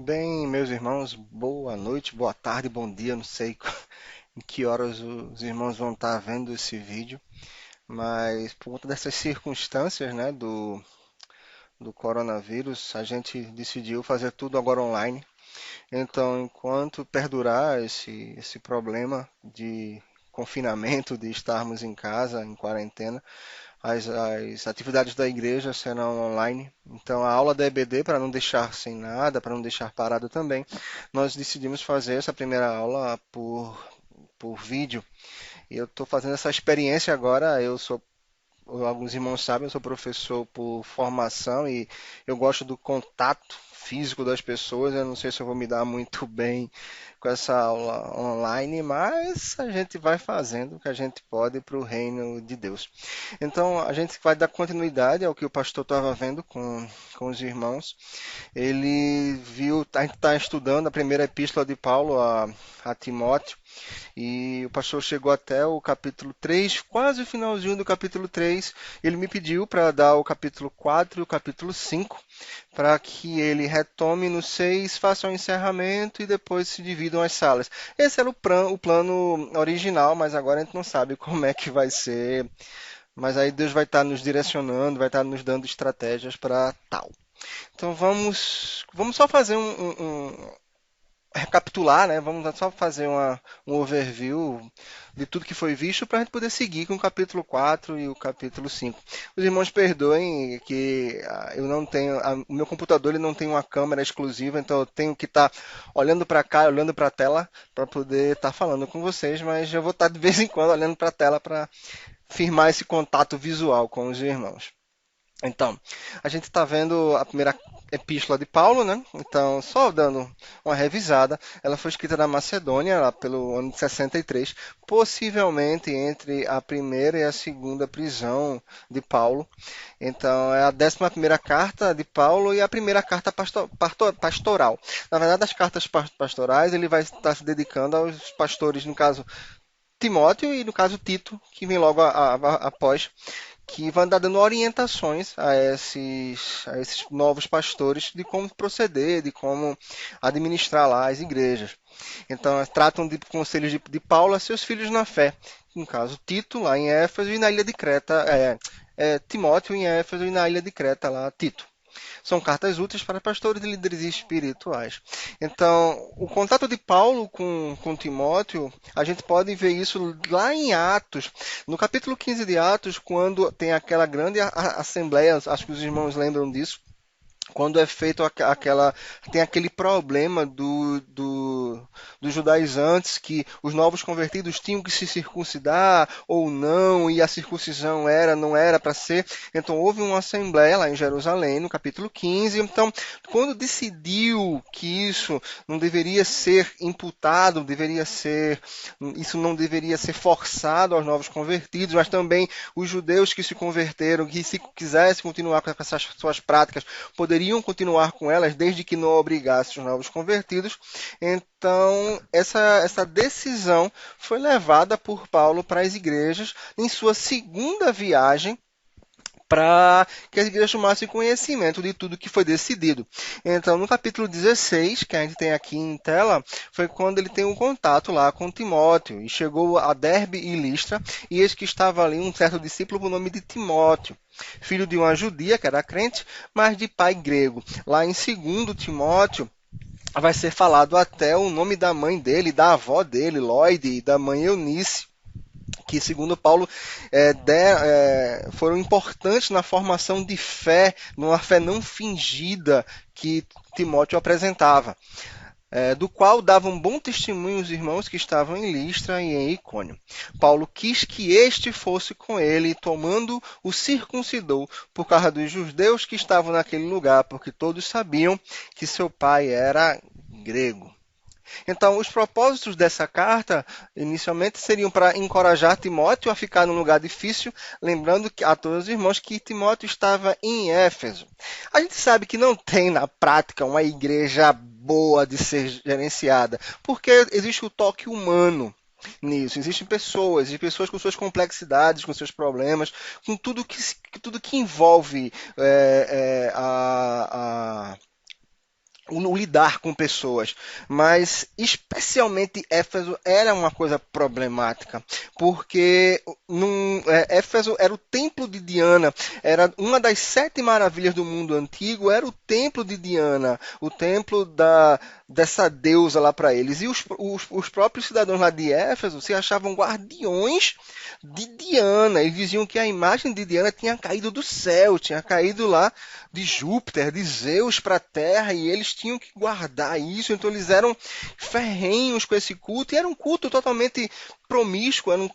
Bem, meus irmãos, boa noite, boa tarde, bom dia. Não sei em que horas os irmãos vão estar vendo esse vídeo, mas por conta dessas circunstâncias, né, do coronavírus, a gente decidiu fazer tudo agora online. Então, enquanto perdurar esse problema de confinamento, de estarmos em casa, em quarentena, as atividades da igreja serão online. Então, a aula da EBD, para não deixar sem nada, para não deixar parado também, nós decidimos fazer essa primeira aula por vídeo. E eu estou fazendo essa experiência agora. Alguns irmãos sabem, eu sou professor por formação e eu gosto do contato físico das pessoas. Eu não sei se eu vou me dar muito bem com essa aula online, mas a gente vai fazendo o que a gente pode para o reino de Deus. Então, a gente vai dar continuidade ao que o pastor estava vendo com os irmãos. Ele viu, a gente está estudando a primeira epístola de Paulo a Timóteo, e o pastor chegou até o capítulo 3, quase o finalzinho do capítulo 3. Ele me pediu para dar o capítulo 4 e o capítulo 5, para que ele retome no 6, faça um encerramento e depois se dividam as salas. Esse era o plano original, mas agora a gente não sabe como é que vai ser. Mas aí Deus vai estar nos direcionando, vai estar nos dando estratégias para tal. Então vamos só fazer recapitular, né? Vamos só fazer um overview de tudo que foi visto para a gente poder seguir com o capítulo 4 e o capítulo 5. Os irmãos perdoem que eu não tenho, o meu computador ele não tem uma câmera exclusiva, então eu tenho que estar olhando para cá, olhando para a tela para poder estar falando com vocês, mas eu vou estar de vez em quando olhando para a tela para firmar esse contato visual com os irmãos. Então, a gente está vendo a primeira epístola de Paulo, né? Então, só dando uma revisada, ela foi escrita na Macedônia, lá pelo ano de 63, possivelmente entre a primeira e a segunda prisão de Paulo. Então, é a 11ª carta de Paulo e a primeira carta pastoral. Na verdade, as cartas pastorais ele vai estar se dedicando aos pastores, no caso Timóteo e no caso Tito, que vem logo após, que vai dar dando orientações a esses novos pastores de como proceder, de como administrar lá as igrejas. Então, tratam de conselhos de Paulo a seus filhos na fé. No caso, Tito, lá em Éfeso, e na ilha de Creta, Timóteo em Éfeso e na ilha de Creta, lá, Tito. São cartas úteis para pastores e líderes espirituais. Então, o contato de Paulo com Timóteo, a gente pode ver isso lá em Atos, no capítulo 15 de Atos, quando tem aquela grande assembleia, acho que os irmãos lembram disso, quando é feito tem aquele problema dos judaizantes que os novos convertidos tinham que se circuncidar ou não, e a circuncisão não era para ser. Então houve uma assembleia lá em Jerusalém, no capítulo 15. Então, quando decidiu que isso não deveria ser imputado, isso não deveria ser forçado aos novos convertidos, mas também os judeus que se converteram, que se quisessem continuar com essas suas práticas, poderiam continuar com elas desde que não obrigasse os novos convertidos. Então, essa decisão foi levada por Paulo para as igrejas em sua segunda viagem, para que as igrejas tomassem conhecimento de tudo que foi decidido. Então, no capítulo 16, que a gente tem aqui em tela, foi quando ele tem um contato lá com Timóteo, e chegou a Derbe e Listra, e eis que estava ali um certo discípulo por nome de Timóteo, filho de uma judia, que era crente, mas de pai grego. Lá em 2 Timóteo, vai ser falado até o nome da mãe dele, da avó dele, Lloyd, e da mãe Eunice, que, segundo Paulo, foram importantes na formação de fé, numa fé não fingida que Timóteo apresentava, do qual davam bom testemunho os irmãos que estavam em Listra e em Icônio. Paulo quis que este fosse com ele, e tomando o circuncidou por causa dos judeus que estavam naquele lugar, porque todos sabiam que seu pai era grego. Então, os propósitos dessa carta, inicialmente, seriam para encorajar Timóteo a ficar num lugar difícil, lembrando a todos os irmãos que Timóteo estava em Éfeso. A gente sabe que não tem, na prática, uma igreja boa de ser gerenciada, porque existe o toque humano nisso. Existem pessoas com suas complexidades, com seus problemas, com tudo que envolve o lidar com pessoas, mas especialmente Éfeso era uma coisa problemática, porque Éfeso era o templo de Diana, era uma das 7 maravilhas do mundo antigo, era o templo de Diana, o templo dessa deusa lá para eles. E os próprios cidadãos lá de Éfeso se achavam guardiões de Diana. Eles diziam que a imagem de Diana tinha caído do céu, tinha caído lá de Júpiter, de Zeus para a Terra, e eles tinham que guardar isso. Então eles eram ferrenhos com esse culto, e era um culto totalmente promíscuo, era um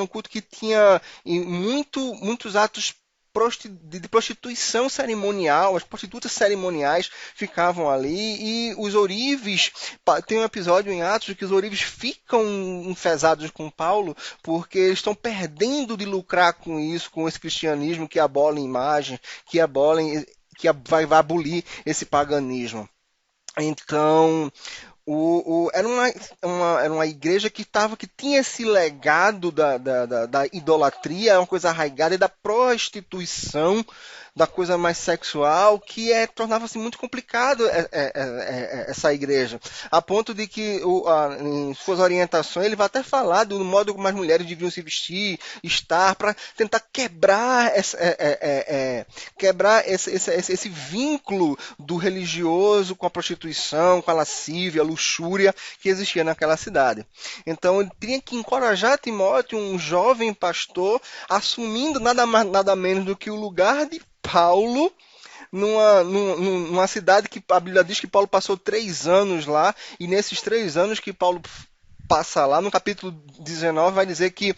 culto que tinha muitos atos de prostituição cerimonial. As prostitutas cerimoniais ficavam ali, e os ourives, tem um episódio em Atos que os ourives ficam enfesados com Paulo, porque eles estão perdendo de lucrar com isso, com esse cristianismo que abole imagem, vai abolir esse paganismo. Então, era uma igreja que tinha esse legado da idolatria, uma coisa arraigada, e da prostituição, da coisa mais sexual, que tornava-se muito complicado essa igreja. A ponto de que, em suas orientações, ele vai até falar do modo como as mulheres deviam se vestir, estar, para tentar quebrar esse vínculo do religioso com a prostituição, com a lascívia, a luxúria que existia naquela cidade. Então ele tinha que encorajar Timóteo, um jovem pastor, assumindo nada menos do que o lugar de Paulo numa cidade que a Bíblia diz que Paulo passou 3 anos lá, e nesses 3 anos que Paulo passa lá, no capítulo 19 vai dizer que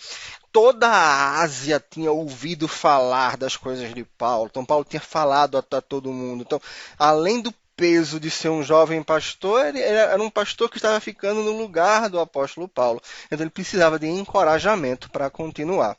toda a Ásia tinha ouvido falar das coisas de Paulo. Então Paulo tinha falado a todo mundo. Então, além do peso de ser um jovem pastor, ele era um pastor que estava ficando no lugar do apóstolo Paulo. Então ele precisava de encorajamento para continuar.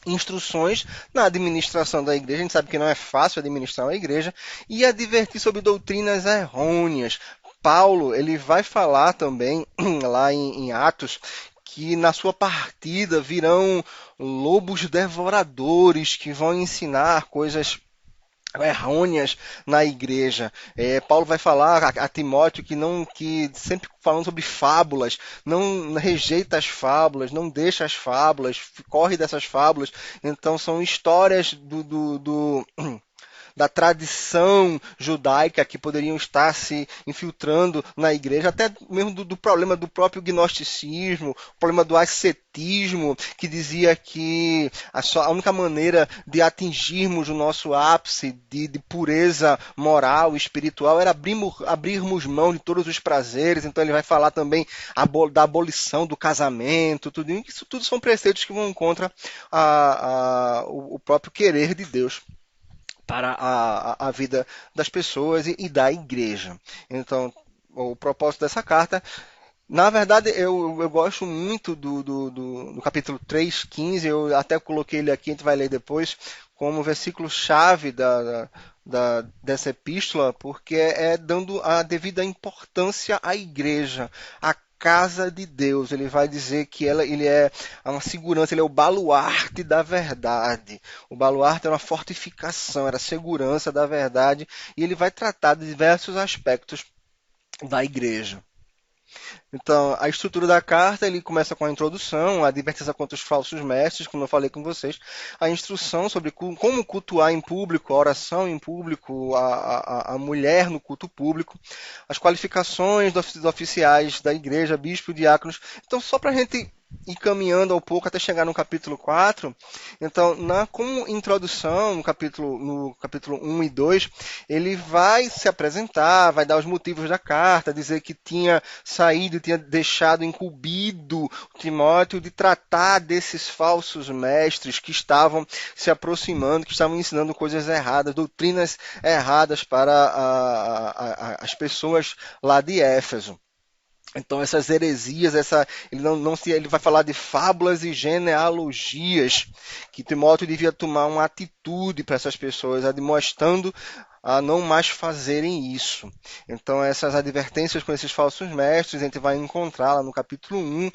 Instruções na administração da igreja. A gente sabe que não é fácil administrar uma igreja, e advertir sobre doutrinas errôneas. Paulo, ele vai falar também lá em Atos que na sua partida virão lobos devoradores que vão ensinar coisas errôneas na igreja. Paulo vai falar a Timóteo que sempre falando sobre fábulas, não rejeita as fábulas, não deixa as fábulas, corre dessas fábulas. Então são histórias da tradição judaica que poderiam estar se infiltrando na igreja, até mesmo do problema do próprio gnosticismo, o problema do ascetismo, que dizia que a única maneira de atingirmos o nosso ápice de pureza moral e espiritual era abrirmos mão de todos os prazeres. Então ele vai falar também da abolição do casamento, tudo isso. Tudo são preceitos que vão contra o próprio querer de Deus para a vida das pessoas e da igreja. Então, o propósito dessa carta, na verdade, eu gosto muito do capítulo 3:15, eu até coloquei ele aqui, a gente vai ler depois, como versículo-chave dessa epístola, porque dando a devida importância à igreja, à casa de Deus. Ele vai dizer que ele é uma segurança, ele é o baluarte da verdade. O baluarte é uma fortificação, era a segurança da verdade, e ele vai tratar de diversos aspectos da igreja. Então, a estrutura da carta, ele começa com a introdução, a advertência contra os falsos mestres, como eu falei com vocês, a instrução sobre como cultuar em público, a oração em público, a mulher no culto público, as qualificações dos oficiais da igreja, bispo, diáconos. Então, só para a gente ir caminhando ao pouco até chegar no capítulo 4, então, como introdução, no capítulo 1 e 2, ele vai se apresentar, vai dar os motivos da carta, dizer que tinha deixado incumbido Timóteo de tratar desses falsos mestres que estavam se aproximando, que estavam ensinando coisas erradas, doutrinas erradas para as pessoas lá de Éfeso. Então essas heresias, ele vai falar de fábulas e genealogias, que Timóteo devia tomar uma atitude para essas pessoas, admoestando a não mais fazerem isso. Então essas advertências com esses falsos mestres, a gente vai encontrar lá no capítulo 1,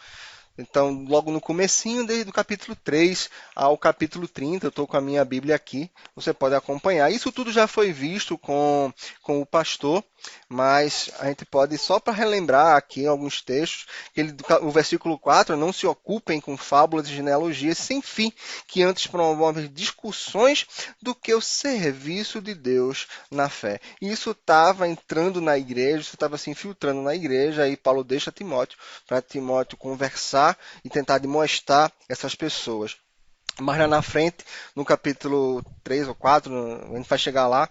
Então, logo no comecinho, desde o capítulo 3 ao capítulo 30, eu estou com a minha Bíblia aqui, você pode acompanhar. Isso tudo já foi visto com o pastor, mas a gente pode, só para relembrar aqui alguns textos, que o versículo 4, não se ocupem com fábulas e genealogias sem fim, que antes promovem discussões do que o serviço de Deus na fé. E isso estava entrando na igreja, isso estava se infiltrando na igreja, aí Paulo deixa Timóteo, para Timóteo conversar e tentar demonstrar essas pessoas. Mas lá na frente, no capítulo 3 ou 4, a gente vai chegar lá,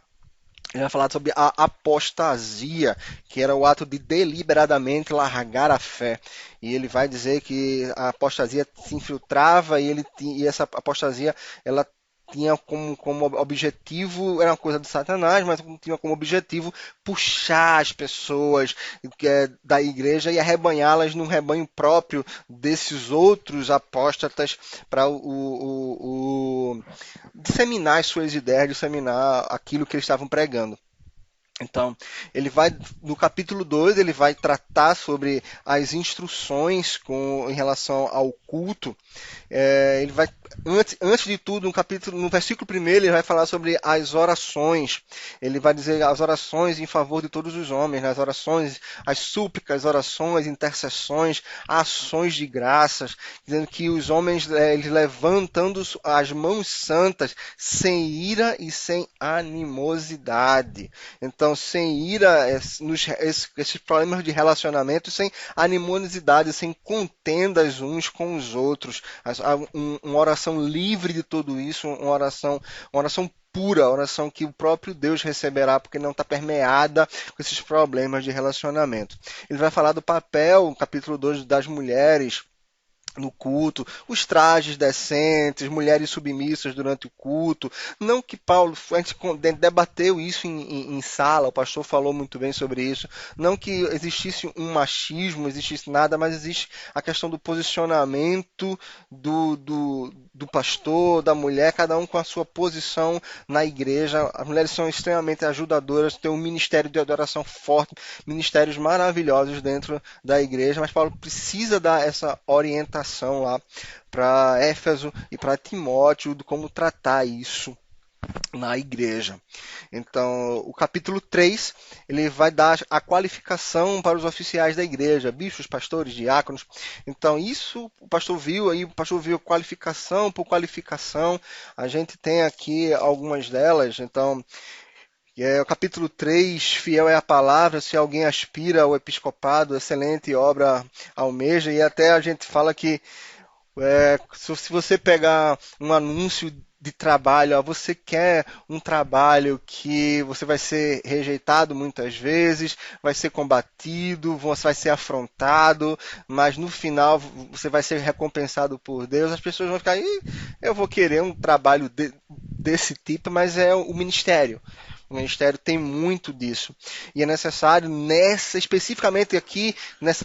ele vai falar sobre a apostasia, que era o ato de deliberadamente largar a fé. E ele vai dizer que a apostasia se infiltrava e essa apostasia ela tinha como objetivo, era uma coisa de Satanás, mas tinha como objetivo puxar as pessoas da igreja e arrebanhá-las num rebanho próprio desses outros apóstatas para disseminar as suas ideias, disseminar aquilo que eles estavam pregando. Então, ele vai, no capítulo 2, ele vai tratar sobre as instruções em relação ao culto. Ele vai, antes de tudo, no versículo 1º, ele vai falar sobre as orações. Ele vai dizer as orações em favor de todos os homens, as orações, as súplicas, orações, intercessões, ações de graças, dizendo que os homens, eles levantando as mãos santas, sem ira e sem animosidade. Então, sem ira, esses problemas de relacionamento, sem animosidade, sem contendas uns com os outros. Uma oração livre de tudo isso, uma oração pura, oração que o próprio Deus receberá, porque não está permeada com esses problemas de relacionamento. Ele vai falar do papel, no capítulo 2, das mulheres no culto, os trajes decentes, mulheres submissas durante o culto. Não que Paulo, a gente debateu isso em sala, o pastor falou muito bem sobre isso. Não que existisse um machismo, existisse nada, mas existe a questão do posicionamento do pastor, da mulher, cada um com a sua posição na igreja. As mulheres são extremamente ajudadoras, têm um ministério de adoração forte, ministérios maravilhosos dentro da igreja, mas Paulo precisa dar essa orientação lá para Éfeso e para Timóteo de como tratar isso na igreja. Então, o capítulo 3, ele vai dar a qualificação para os oficiais da igreja, bispos, pastores, diáconos. Então, isso o pastor viu qualificação por qualificação. A gente tem aqui algumas delas, então, o capítulo 3, fiel é a palavra, se alguém aspira ao episcopado, excelente obra almeja, e até a gente fala que se você pegar um anúncio de trabalho, você quer um trabalho que você vai ser rejeitado muitas vezes, vai ser combatido, você vai ser afrontado, mas no final você vai ser recompensado por Deus, as pessoas vão ficar, eu vou querer um trabalho desse tipo, mas é o ministério. O ministério tem muito disso. E é necessário, especificamente aqui,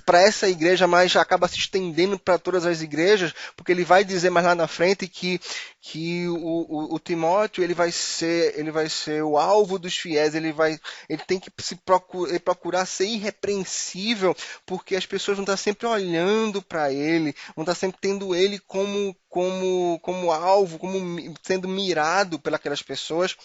para essa igreja, mas acaba se estendendo para todas as igrejas, porque ele vai dizer mais lá na frente que o Timóteo ele vai ser o alvo dos fiéis, ele tem que procurar ser irrepreensível, porque as pessoas vão estar sempre olhando para ele, vão estar sempre tendo ele como alvo, como sendo mirado pelas pessoas,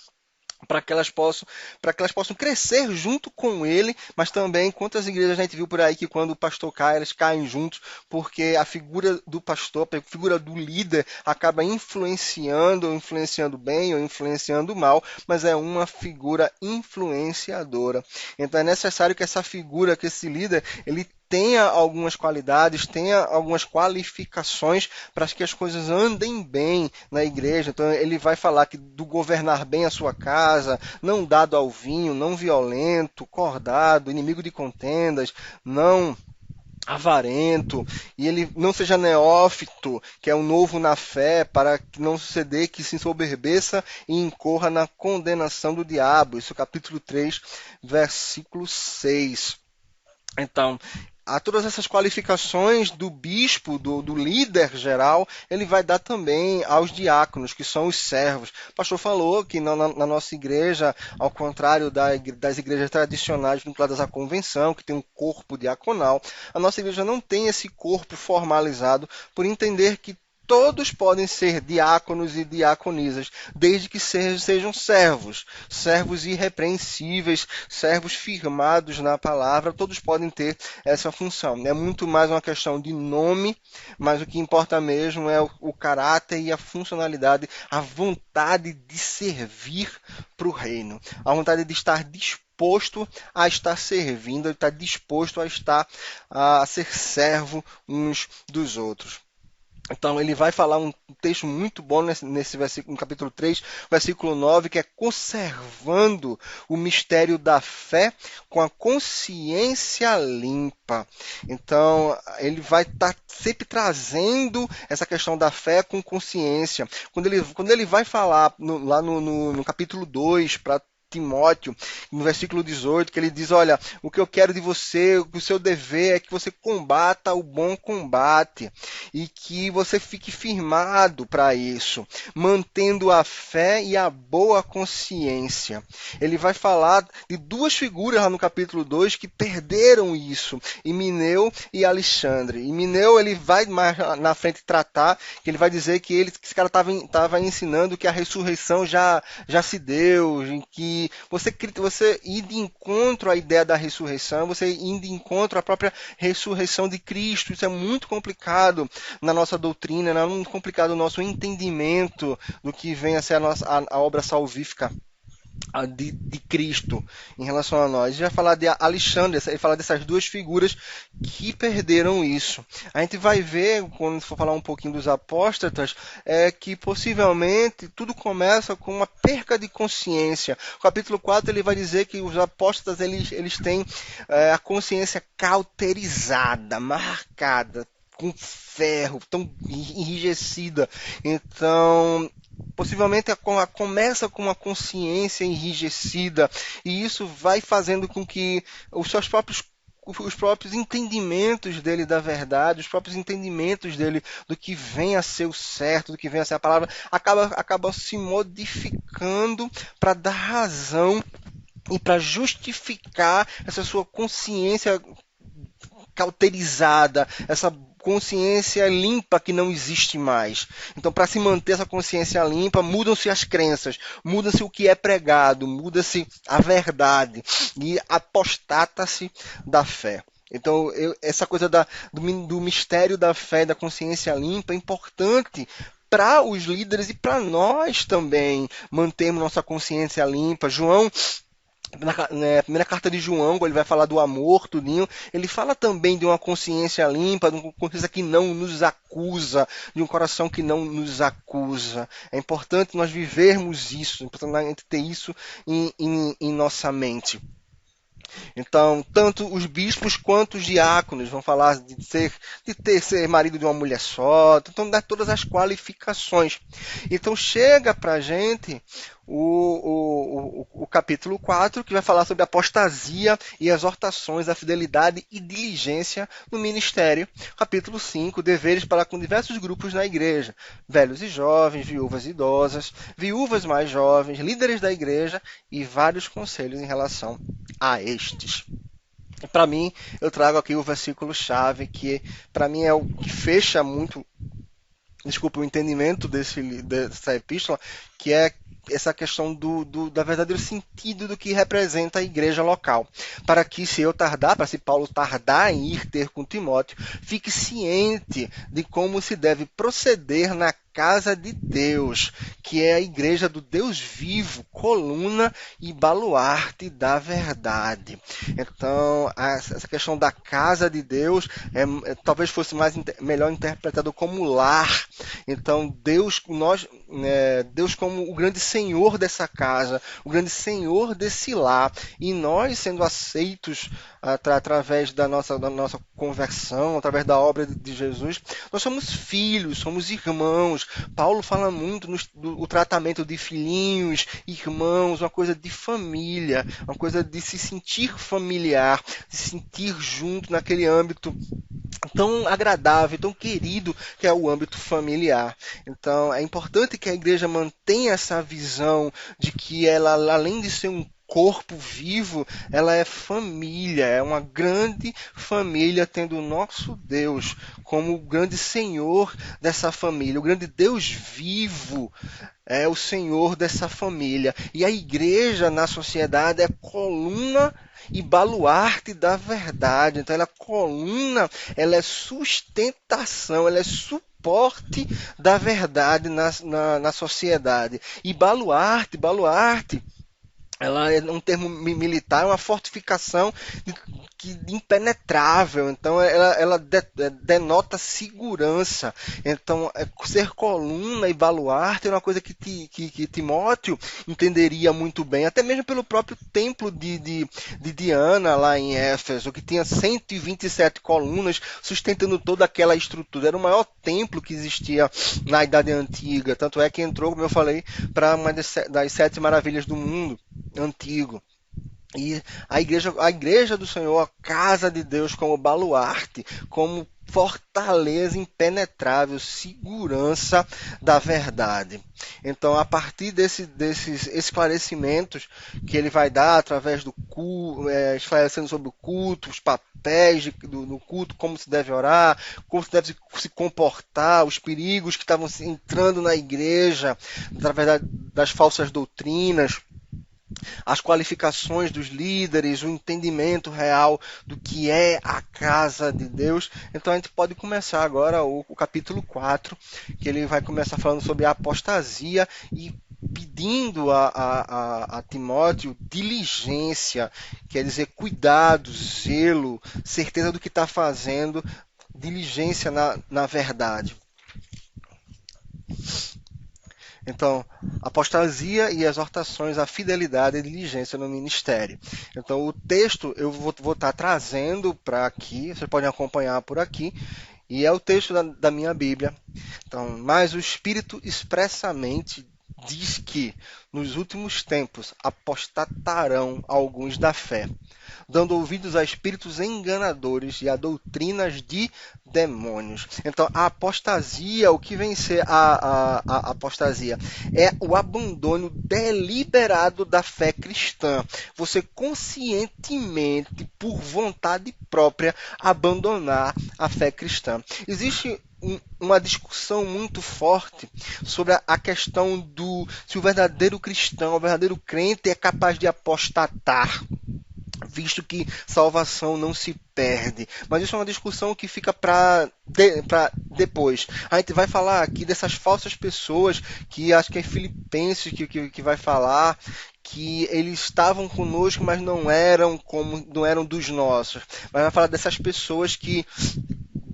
para que elas possam crescer junto com ele, mas também quantas igrejas a gente viu por aí que quando o pastor cai, elas caem juntos, porque a figura do pastor, a figura do líder acaba influenciando bem ou influenciando mal, mas é uma figura influenciadora. Então é necessário que essa figura, que esse líder, ele tenha algumas qualidades, tenha algumas qualificações para que as coisas andem bem na igreja. Então ele vai falar do governar bem a sua casa, não dado ao vinho, não violento, cordado, inimigo de contendas, não avarento, e ele não seja neófito, que é o novo na fé, para que não suceder que se ensoberbeça e incorra na condenação do diabo. Isso é o capítulo 3, versículo 6. Então, a todas essas qualificações do bispo, do líder geral, ele vai dar também aos diáconos, que são os servos. O pastor falou que na nossa igreja, ao contrário das igrejas tradicionais vinculadas à convenção, que tem um corpo diaconal, a nossa igreja não tem esse corpo formalizado, por entender que todos podem ser diáconos e diaconisas, desde que sejam servos, servos irrepreensíveis, servos firmados na palavra, todos podem ter essa função. É muito mais uma questão de nome, mas o que importa mesmo é o caráter e a funcionalidade, a vontade de servir para o reino, a vontade de estar disposto a estar servindo, a estar disposto a ser servo uns dos outros. Então, ele vai falar um texto muito bom nesse versículo, no capítulo 3, versículo 9, que é conservando o mistério da fé com a consciência limpa. Então, ele vai estar sempre trazendo essa questão da fé com consciência. Quando ele vai falar lá no capítulo 2, para Timóteo, no versículo 18, que ele diz, olha, o que eu quero de você, o seu dever é que você combata o bom combate e que você fique firmado para isso, mantendo a fé e a boa consciência. Ele vai falar de duas figuras lá no capítulo 2 que perderam isso, Himeneu e Alexandre. Himeneu, ele vai mais na frente tratar, que ele vai dizer que esse cara estava ensinando que a ressurreição já se deu, em que você ir de encontro à ideia da ressurreição, você ir de encontro à própria ressurreição de Cristo. Isso é muito complicado na nossa doutrina, é muito complicado no nosso entendimento do que vem a ser a obra salvífica de Cristo em relação a nós. A gente vai falar de Alexandre, ele fala dessas duas figuras que perderam isso. A gente vai ver, quando for falar um pouquinho dos apóstatas, que possivelmente tudo começa com uma perca de consciência. O capítulo 4 ele vai dizer que os apóstatas eles têm a consciência cauterizada, marcada, com ferro, tão enrijecida. Então, possivelmente começa com uma consciência enrijecida, e isso vai fazendo com que os próprios entendimentos dele da verdade, os próprios entendimentos dele do que vem a ser o certo, do que vem a ser a palavra, acaba se modificando para dar razão e para justificar essa sua consciência cauterizada, essa consciência limpa que não existe mais. Então, para se manter essa consciência limpa, mudam-se as crenças, muda-se o que é pregado, muda-se a verdade e apostata-se da fé. Então, essa coisa do mistério da fé, da consciência limpa, é importante para os líderes e para nós também mantermos nossa consciência limpa. João, na primeira carta de João, quando ele vai falar do amor, tudinho, ele fala também de uma consciência limpa, de uma consciência que não nos acusa, de um coração que não nos acusa. É importante nós vivermos isso, é importante a gente ter isso em nossa mente. Então, tanto os bispos quanto os diáconos vão falar de ser marido de uma mulher só, então dá todas as qualificações. Então chega para a gente o capítulo 4, que vai falar sobre apostasia e exortações à fidelidade e diligência no ministério. Capítulo 5, deveres para com diversos grupos na igreja, velhos e jovens, viúvas e idosas, viúvas mais jovens, líderes da igreja e vários conselhos em relação a estes. Para mim, eu trago aqui o versículo-chave, que para mim é o que fecha muito, o entendimento dessa epístola, que é essa questão da verdadeiro sentido do que representa a igreja local. Para que, se Paulo tardar em ir ter com Timóteo, fique ciente de como se deve proceder na casa de Deus, que é a igreja do Deus vivo, coluna e baluarte da verdade. Então, essa questão da casa de Deus talvez fosse melhor interpretado como lar. Então, Deus como o grande Senhor dessa casa, o grande Senhor desse lar, e nós sendo aceitos através da nossa conversão, através da obra de Jesus, nós somos filhos, somos irmãos, irmãos. Paulo fala muito do tratamento de filhinhos, irmãos, uma coisa de família, uma coisa de se sentir familiar, de se sentir junto naquele âmbito tão agradável, tão querido que é o âmbito familiar. Então, é importante que a igreja mantenha essa visão de que ela, além de ser um corpo vivo, ela é família, é uma grande família, tendo o nosso Deus como o grande Senhor dessa família, o grande Deus vivo é o Senhor dessa família. E a igreja na sociedade é coluna e baluarte da verdade. Então ela é coluna, ela é sustentação, ela é suporte da verdade na sociedade. E baluarte, ela é um termo militar, é uma fortificação impenetrável, então ela denota segurança. Então, ser coluna e baluarte é uma coisa que Timóteo entenderia muito bem, até mesmo pelo próprio templo de Diana, lá em Éfeso, que tinha 127 colunas sustentando toda aquela estrutura. Era o maior templo que existia na Idade Antiga, tanto é que entrou, como eu falei, para uma das 7 maravilhas do mundo antigo. E a igreja do Senhor, a casa de Deus, como baluarte, como fortaleza impenetrável, segurança da verdade. Então, a partir desses esclarecimentos que ele vai dar através do culto, esclarecendo sobre o culto, os papéis do culto, como se deve orar, como se deve se comportar, os perigos que estavam entrando na igreja, através das falsas doutrinas, as qualificações dos líderes, o entendimento real do que é a casa de Deus. Então a gente pode começar agora o capítulo 4, que ele vai começar falando sobre a apostasia e pedindo a Timóteo diligência, quer dizer, cuidado, zelo, certeza do que está fazendo, diligência na verdade. Então, apostasia e exortações à fidelidade e diligência no ministério. Então, o texto eu vou estar trazendo para aqui, vocês podem acompanhar por aqui, e é o texto da minha Bíblia. Então, mas o Espírito expressamente diz que nos últimos tempos apostatarão alguns da fé, dando ouvidos a espíritos enganadores e a doutrinas de demônios. Então, a apostasia, o que vem ser a apostasia? É o abandono deliberado da fé cristã. Você conscientemente, por vontade própria, abandonar a fé cristã. Existe uma discussão muito forte sobre a questão se o verdadeiro cristão, o verdadeiro crente é capaz de apostatar, visto que salvação não se perde. Mas isso é uma discussão que fica para depois. A gente vai falar aqui dessas falsas pessoas, que acho que é Filipenses que vai falar, que eles estavam conosco, mas não eram dos nossos. Mas vai falar dessas pessoas que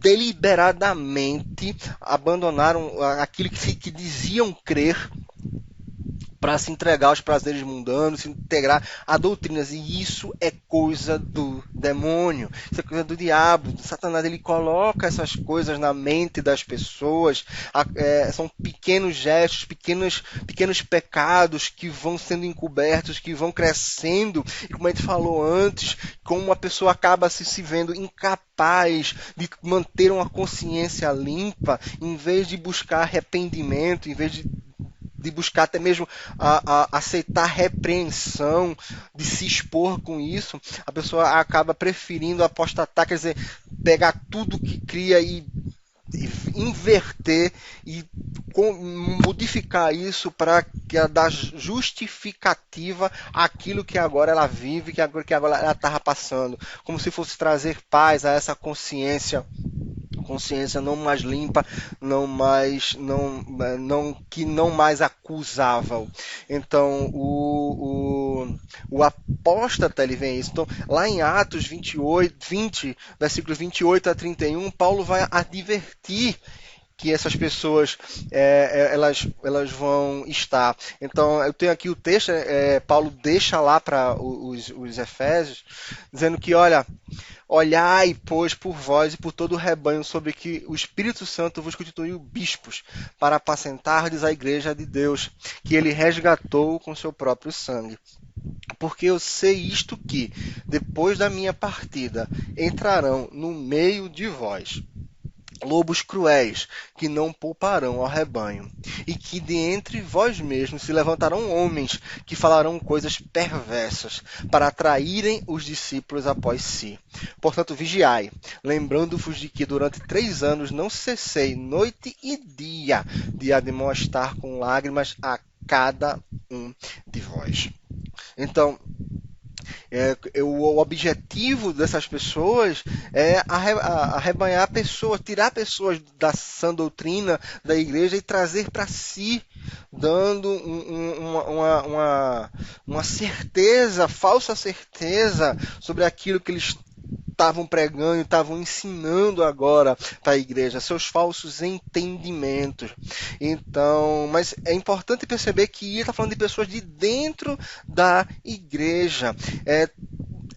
deliberadamente abandonaram aquilo que diziam crer para se entregar aos prazeres mundanos, se integrar a doutrinas. E isso é coisa do demônio, isso é coisa do diabo, do Satanás. Ele coloca essas coisas na mente das pessoas, são pequenos gestos, pequenos pecados que vão sendo encobertos, que vão crescendo, e como a gente falou antes, como uma pessoa acaba se vendo incapaz de manter uma consciência limpa, em vez de buscar arrependimento, em vez de buscar até mesmo aceitar repreensão, de se expor com isso, a pessoa acaba preferindo apostatar, quer dizer, pegar tudo que cria e inverter e modificar isso para dar justificativa àquilo que agora ela vive, que agora ela estava passando, como se fosse trazer paz a essa consciência não mais limpa, que não mais acusava. Então, o apóstata, ele vem isso. Então, lá em Atos 20, versículos 28 a 31, Paulo vai advertir que essas pessoas elas vão estar. Então, eu tenho aqui o texto, Paulo deixa lá para os Efésios, dizendo que, olha, olhai, pois, por vós e por todo o rebanho sobre que o Espírito Santo vos constituiu bispos, para apacentardes a igreja de Deus, que ele resgatou com seu próprio sangue. Porque eu sei isto que, depois da minha partida, entrarão no meio de vós lobos cruéis, que não pouparão ao rebanho, e que de entre vós mesmos se levantarão homens que falarão coisas perversas, para atraírem os discípulos após si. Portanto, vigiai, lembrando-vos de que durante 3 anos não cessei noite e dia de admoestar com lágrimas a cada um de vós. Então, o objetivo dessas pessoas é arrebanhar pessoas, tirar pessoas da sã doutrina da igreja e trazer para si, dando uma certeza, falsa certeza sobre aquilo que eles estavam pregando, estavam ensinando agora para a igreja, seus falsos entendimentos. Então, mas é importante perceber que ele está falando de pessoas de dentro da igreja.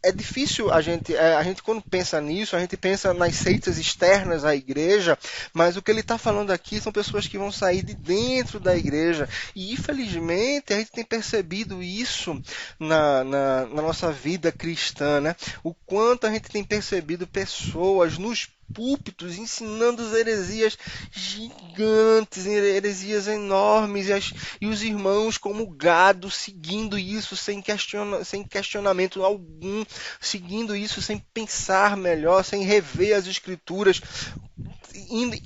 É difícil a gente quando pensa nisso, a gente pensa nas seitas externas à igreja, mas o que ele está falando aqui são pessoas que vão sair de dentro da igreja. E infelizmente a gente tem percebido isso na nossa vida cristã, né? O quanto a gente tem percebido pessoas nos púlpitos ensinando heresias gigantes, heresias enormes, e os irmãos como gado seguindo isso sem questionamento algum, seguindo isso sem pensar melhor, sem rever as escrituras,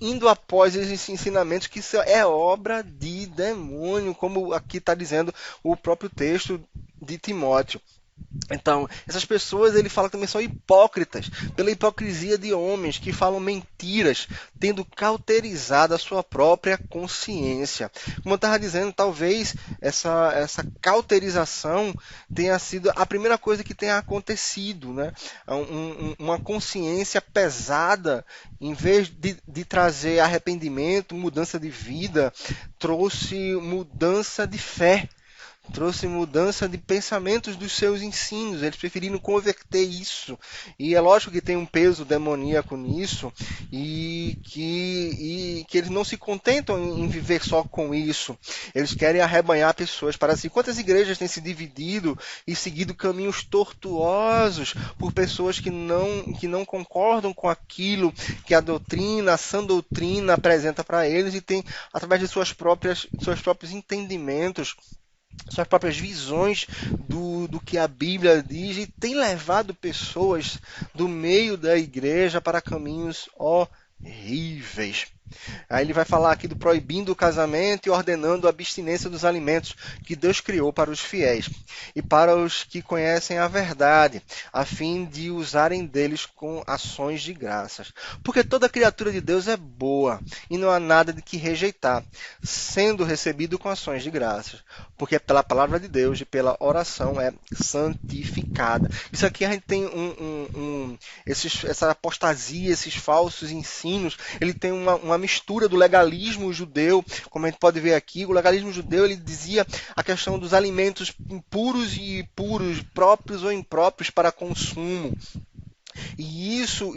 indo após esses ensinamentos, que isso é obra de demônio, como aqui está dizendo o próprio texto de Timóteo. Então, essas pessoas, ele fala também, são hipócritas, pela hipocrisia de homens que falam mentiras, tendo cauterizado a sua própria consciência. Como eu estava dizendo, talvez essa cauterização tenha sido a primeira coisa que tenha acontecido, né? Uma consciência pesada, em vez de trazer arrependimento, mudança de vida, trouxe mudança de fé. Trouxe mudança de pensamentos dos seus ensinos. Eles preferiram converter isso. E é lógico que tem um peso demoníaco nisso, e que eles não se contentam em viver só com isso. Eles querem arrebanhar pessoas para si. Quantas igrejas têm se dividido e seguido caminhos tortuosos por pessoas que não concordam com aquilo que a doutrina, a sã doutrina apresenta para eles, e tem, através de seus próprios entendimentos, suas próprias visões do que a Bíblia diz, e tem levado pessoas do meio da igreja para caminhos horríveis. Aí ele vai falar aqui do proibindo o casamento e ordenando a abstinência dos alimentos que Deus criou para os fiéis e para os que conhecem a verdade, a fim de usarem deles com ações de graças. Porque toda criatura de Deus é boa e não há nada de que rejeitar, sendo recebido com ações de graças. Porque pela palavra de Deus e pela oração é santificada. Isso aqui a gente tem essa apostasia, esses falsos ensinos. Ele tem uma mistura do legalismo judeu, como a gente pode ver aqui. O legalismo judeu, ele dizia a questão dos alimentos impuros e puros, próprios ou impróprios para consumo. E isso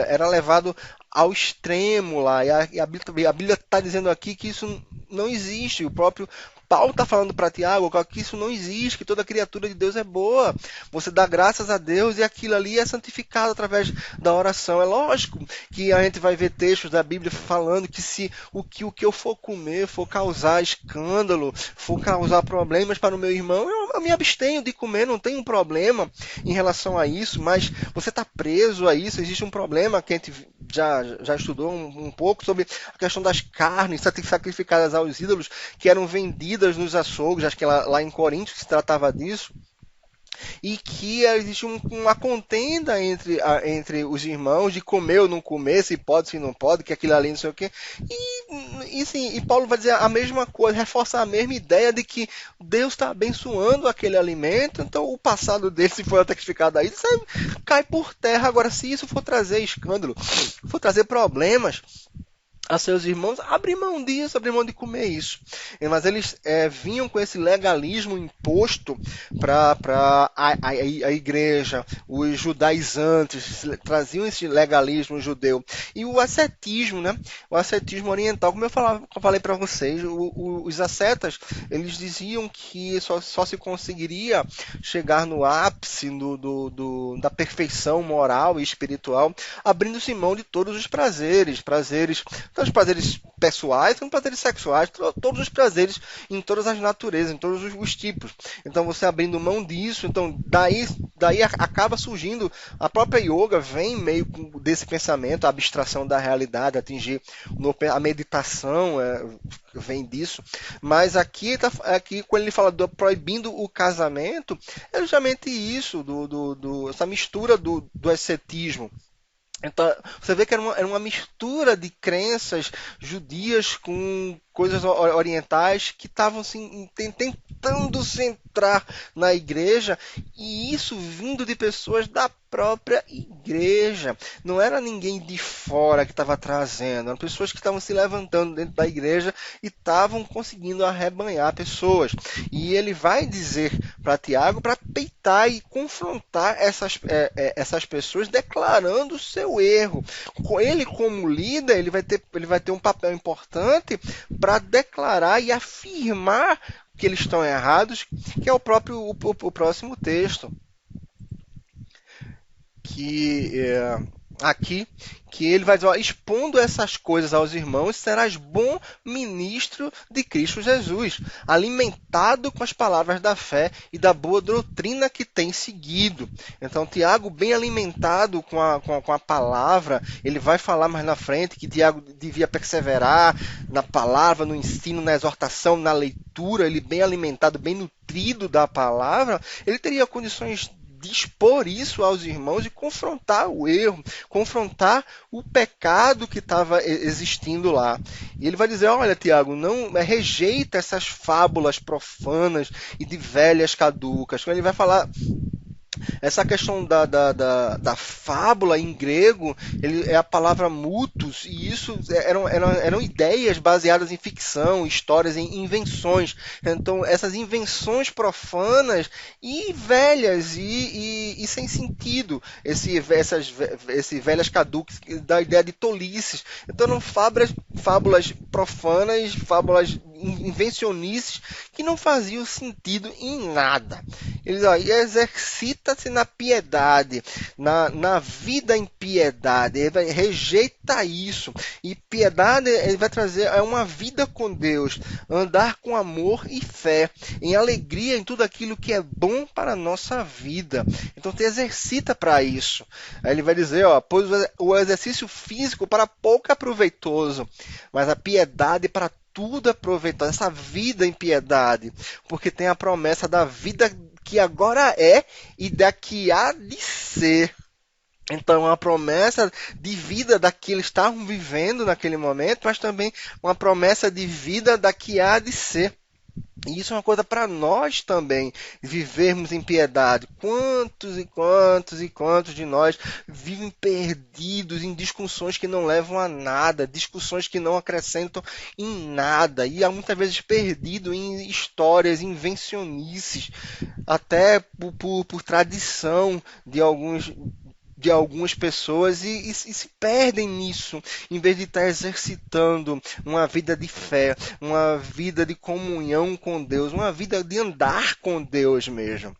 era levado ao extremo lá. E a Bíblia está dizendo aqui que isso não existe. O próprio Paulo está falando para Tiago que isso não existe, que toda criatura de Deus é boa. Você dá graças a Deus e aquilo ali é santificado através da oração. É lógico que a gente vai ver textos da Bíblia falando que se o que eu for comer for causar escândalo, for causar problemas para o meu irmão, eu me abstenho de comer, não tem um problema em relação a isso, mas você está preso a isso. Existe um problema que a gente já estudou um pouco sobre a questão das carnes sacrificadas aos ídolos, que eram vendidas nos açougues, acho que lá em Coríntios se tratava disso, e que existe uma contenda entre os irmãos de comer ou não comer, se pode, se não pode, que aquilo ali não sei o quê. E Paulo vai dizer a mesma coisa, reforça a mesma ideia de que Deus está abençoando aquele alimento, então o passado dele, se for sacrificado aí, isso cai por terra. Agora, se isso for trazer escândalo, for trazer problemas, a seus irmãos, abrir mão disso, abrir mão de comer isso. Mas eles vinham com esse legalismo imposto para a igreja, os judaizantes, traziam esse legalismo judeu. E o ascetismo, né? O ascetismo oriental, como eu falei para vocês, os ascetas, eles diziam que só se conseguiria chegar no ápice da perfeição moral e espiritual, abrindo-se mão de todos os prazeres, tanto os prazeres pessoais, quanto os prazeres sexuais, todos os prazeres em todas as naturezas, em todos os tipos. Então você abrindo mão disso, então daí acaba surgindo a própria yoga, vem meio desse pensamento, a abstração da realidade, atingir a meditação, vem disso. Mas aqui quando ele fala proibindo o casamento, é justamente isso, essa mistura do ascetismo. Então, você vê que era uma mistura de crenças judias com coisas orientais que estavam assim, tentando se entrar na igreja, e isso vindo de pessoas da própria igreja. Não era ninguém de fora que estava trazendo, eram pessoas que estavam se levantando dentro da igreja e estavam conseguindo arrebanhar pessoas. E ele vai dizer para Tiago para peitar e confrontar essas pessoas, declarando o seu erro. Ele, como líder, ele vai ter um papel importante para declarar e afirmar que eles estão errados, que é o próximo texto, aqui, que ele vai dizer, ó, expondo essas coisas aos irmãos, serás bom ministro de Cristo Jesus, alimentado com as palavras da fé e da boa doutrina que tem seguido. Então, Tiago, bem alimentado com a palavra, ele vai falar mais na frente que Tiago devia perseverar na palavra, no ensino, na exortação, na leitura, ele bem alimentado, bem nutrido da palavra, ele teria condições de expor isso aos irmãos e confrontar o erro, confrontar o pecado que estava existindo lá. E ele vai dizer, olha, Tiago, não rejeita essas fábulas profanas e de velhas caducas. Ele vai falar essa questão da fábula em grego, é a palavra mutus, e isso eram ideias baseadas em ficção, histórias, em invenções. Então, essas invenções profanas e velhas e sem sentido, esse velhas caducas, da ideia de tolices. Então, eram fábulas profanas, fábulas invencionices que não faziam sentido em nada. Ele diz, exercita-se na piedade, na vida em piedade. Ele rejeita isso. E piedade ele vai trazer uma vida com Deus, andar com amor e fé, em alegria em tudo aquilo que é bom para a nossa vida. Então te exercita para isso. Aí ele vai dizer, pois o exercício físico para pouco é proveitoso, mas a piedade para tudo é proveitoso, essa vida em piedade, porque tem a promessa da vida que agora é e da que há de ser. Então, uma promessa de vida da que eles estavam vivendo naquele momento, mas também uma promessa de vida da que há de ser. E isso é uma coisa para nós também, vivermos em piedade. Quantos e quantos e quantos de nós vivem perdidos em discussões que não levam a nada, discussões que não acrescentam em nada, e há muitas vezes perdido em histórias invencionices, até por tradição de algumas pessoas e se perdem nisso, em vez de estar exercitando uma vida de fé, uma vida de comunhão com Deus, uma vida de andar com Deus mesmo.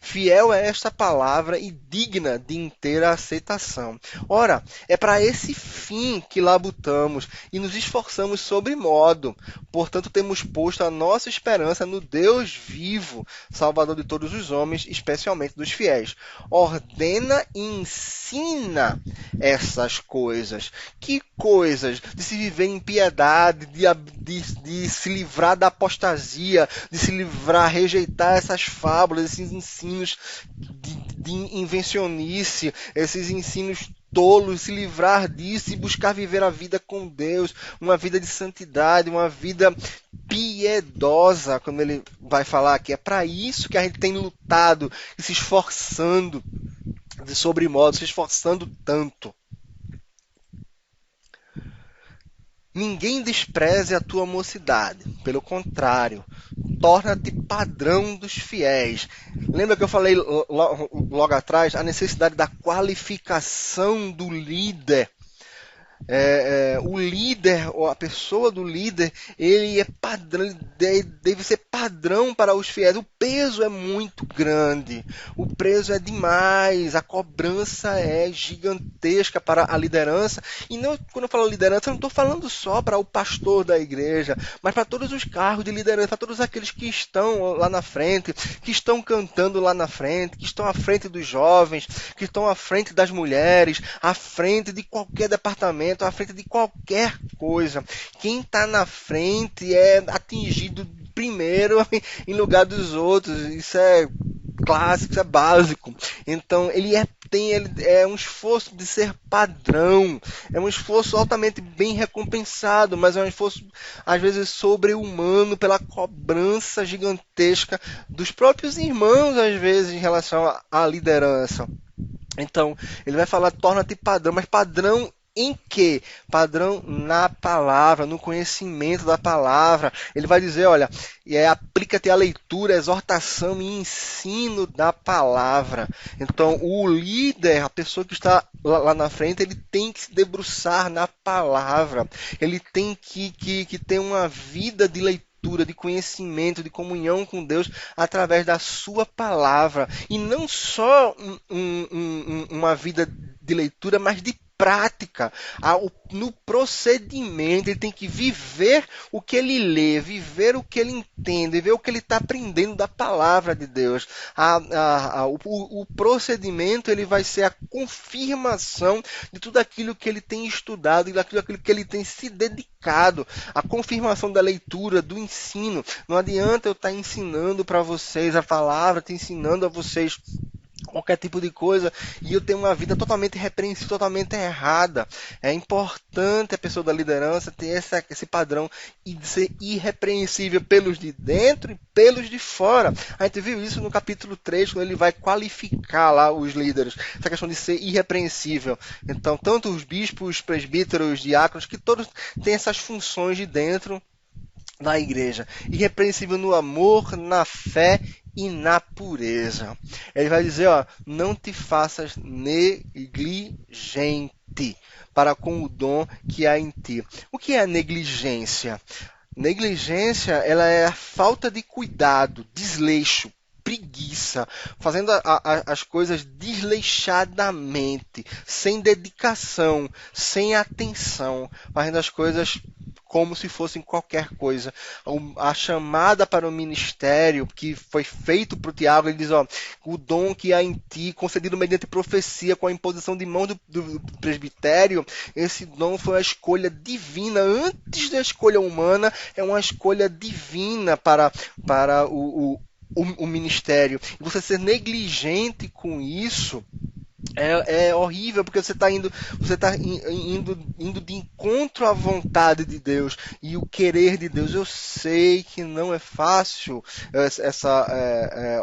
Fiel é esta palavra e digna de inteira aceitação. Ora, é para esse fim que labutamos e nos esforçamos sobremodo. Portanto, temos posto a nossa esperança no Deus vivo, Salvador de todos os homens, especialmente dos fiéis. Ordena e ensina essas coisas. Que coisas? De se viver em piedade, de se livrar da apostasia, de se livrar, rejeitar essas fábulas, esses ensinos de invencionice, esses ensinos tolos, se livrar disso e buscar viver a vida com Deus, uma vida de santidade, uma vida piedosa, como ele vai falar aqui. É para isso que a gente tem lutado e se esforçando de sobremodo, se esforçando tanto. Ninguém despreze a tua mocidade. Pelo contrário, torna-te padrão dos fiéis. Lembra que eu falei logo atrás a necessidade da qualificação do líder? O líder, ou a pessoa do líder, ele é padrão, ele deve ser padrão para os fiéis. O peso é muito grande, o peso é demais, a cobrança é gigantesca para a liderança. E não, quando eu falo liderança, eu não estou falando só para o pastor da igreja, mas para todos os cargos de liderança, para todos aqueles que estão lá na frente, que estão cantando lá na frente, que estão à frente dos jovens, que estão à frente das mulheres, à frente de qualquer departamento, à frente de qualquer coisa. Quem está na frente é atingido primeiro em lugar dos outros. Isso é clássico, isso é básico. Então ele é um esforço de ser padrão, é um esforço altamente bem recompensado, mas é um esforço às vezes sobre-humano pela cobrança gigantesca dos próprios irmãos, às vezes, em relação à liderança. Então ele vai falar, torna-te padrão, mas padrão em quê? Padrão na palavra, no conhecimento da palavra. Ele vai dizer, olha, aplica-te à leitura, exortação e ensino da palavra. Então, o líder, a pessoa que está lá na frente, ele tem que se debruçar na palavra. Ele tem que ter uma vida de leitura, de conhecimento, de comunhão com Deus através da sua palavra. E não só uma vida de leitura, mas de prática, no procedimento. Ele tem que viver o que ele lê, viver o que ele entende, ver o que ele está aprendendo da palavra de Deus. O procedimento, ele vai ser a confirmação de tudo aquilo que ele tem estudado e daquilo que ele tem se dedicado, a confirmação da leitura, do ensino. Não adianta eu estar ensinando para vocês a palavra, estar ensinando a vocês qualquer tipo de coisa, e eu tenho uma vida totalmente repreensível, totalmente errada. É importante a pessoa da liderança ter esse padrão e de ser irrepreensível pelos de dentro e pelos de fora. A gente viu isso no capítulo 3, quando ele vai qualificar lá os líderes, essa questão de ser irrepreensível. Então, tanto os bispos, presbíteros, diáconos, que todos têm essas funções de dentro da igreja. Irrepreensível no amor, na fé e na pureza. Ele vai dizer, não te faças negligente para com o dom que há em ti. O que é negligência? Negligência, ela é a falta de cuidado, desleixo, preguiça, fazendo as coisas desleixadamente, sem dedicação, sem atenção, fazendo as coisas como se fossem qualquer coisa. A chamada para o ministério que foi feito para o Tiago, ele diz, o dom que há em ti, concedido mediante profecia, com a imposição de mão do presbitério, esse dom foi uma escolha divina, antes da escolha humana, é uma escolha divina para o ministério. E você ser negligente com isso é horrível, porque você está indo de encontro à vontade de Deus e o querer de Deus. Eu sei que não é fácil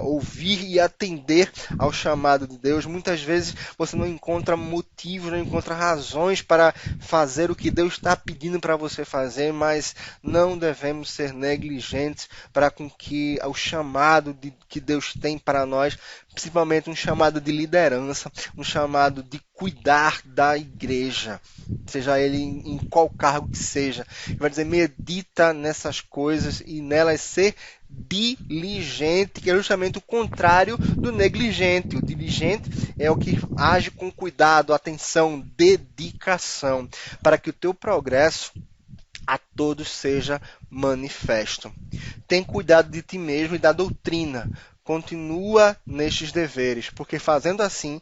ouvir e atender ao chamado de Deus. Muitas vezes você não encontra motivos, não encontra razões para fazer o que Deus está pedindo para você fazer, mas não devemos ser negligentes para com que o chamado que Deus tem para nós, principalmente um chamado de liderança, um chamado de cuidar da igreja, seja ele em qual cargo que seja. Ele vai dizer, medita nessas coisas e nelas ser diligente, que é justamente o contrário do negligente. O diligente é o que age com cuidado, atenção, dedicação, para que o teu progresso a todos seja manifesto. Tem cuidado de ti mesmo e da doutrina. Continua nestes deveres, porque fazendo assim,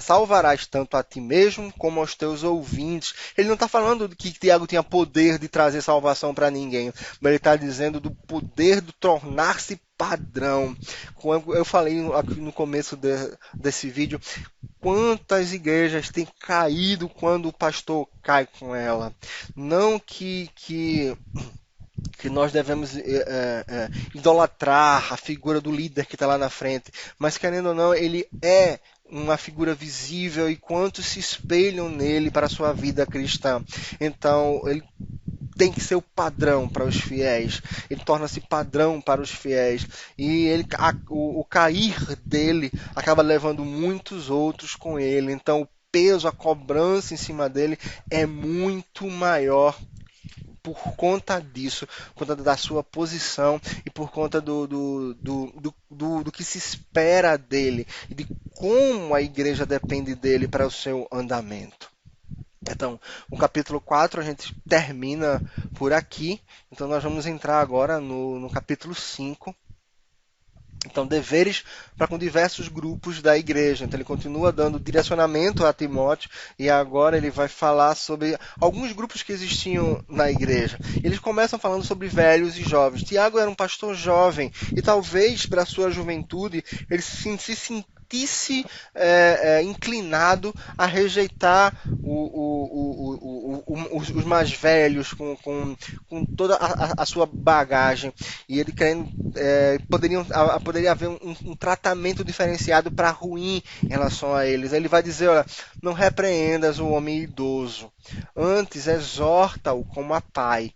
salvarás tanto a ti mesmo como aos teus ouvintes. Ele não está falando que Tiago tinha poder de trazer salvação para ninguém, mas ele está dizendo do poder de tornar-se padrão. Como eu falei aqui no começo desse vídeo, quantas igrejas têm caído quando o pastor cai com ela. Não que nós devemos idolatrar a figura do líder que está lá na frente, mas querendo ou não, ele é uma figura visível e quantos se espelham nele para a sua vida cristã. Então, ele tem que ser o padrão para os fiéis. Ele torna-se padrão para os fiéis. E o cair dele acaba levando muitos outros com ele. Então o peso, a cobrança em cima dele é muito maior por conta disso, por conta da sua posição e por conta do que se espera dele e de como a igreja depende dele para o seu andamento. Então, o capítulo 4 a gente termina por aqui. Então, nós vamos entrar agora no capítulo 5. Então, deveres para com diversos grupos da igreja. Então, ele continua dando direcionamento a Timóteo e agora ele vai falar sobre alguns grupos que existiam na igreja. Eles começam falando sobre velhos e jovens. Tiago era um pastor jovem e talvez, para a sua juventude, ele se sentisse inclinado a rejeitar os mais velhos com toda a sua bagagem. E ele querendo, poderia haver um tratamento diferenciado para ruim em relação a eles. Ele vai dizer, olha, não repreendas o homem idoso, antes exorta-o como a pai,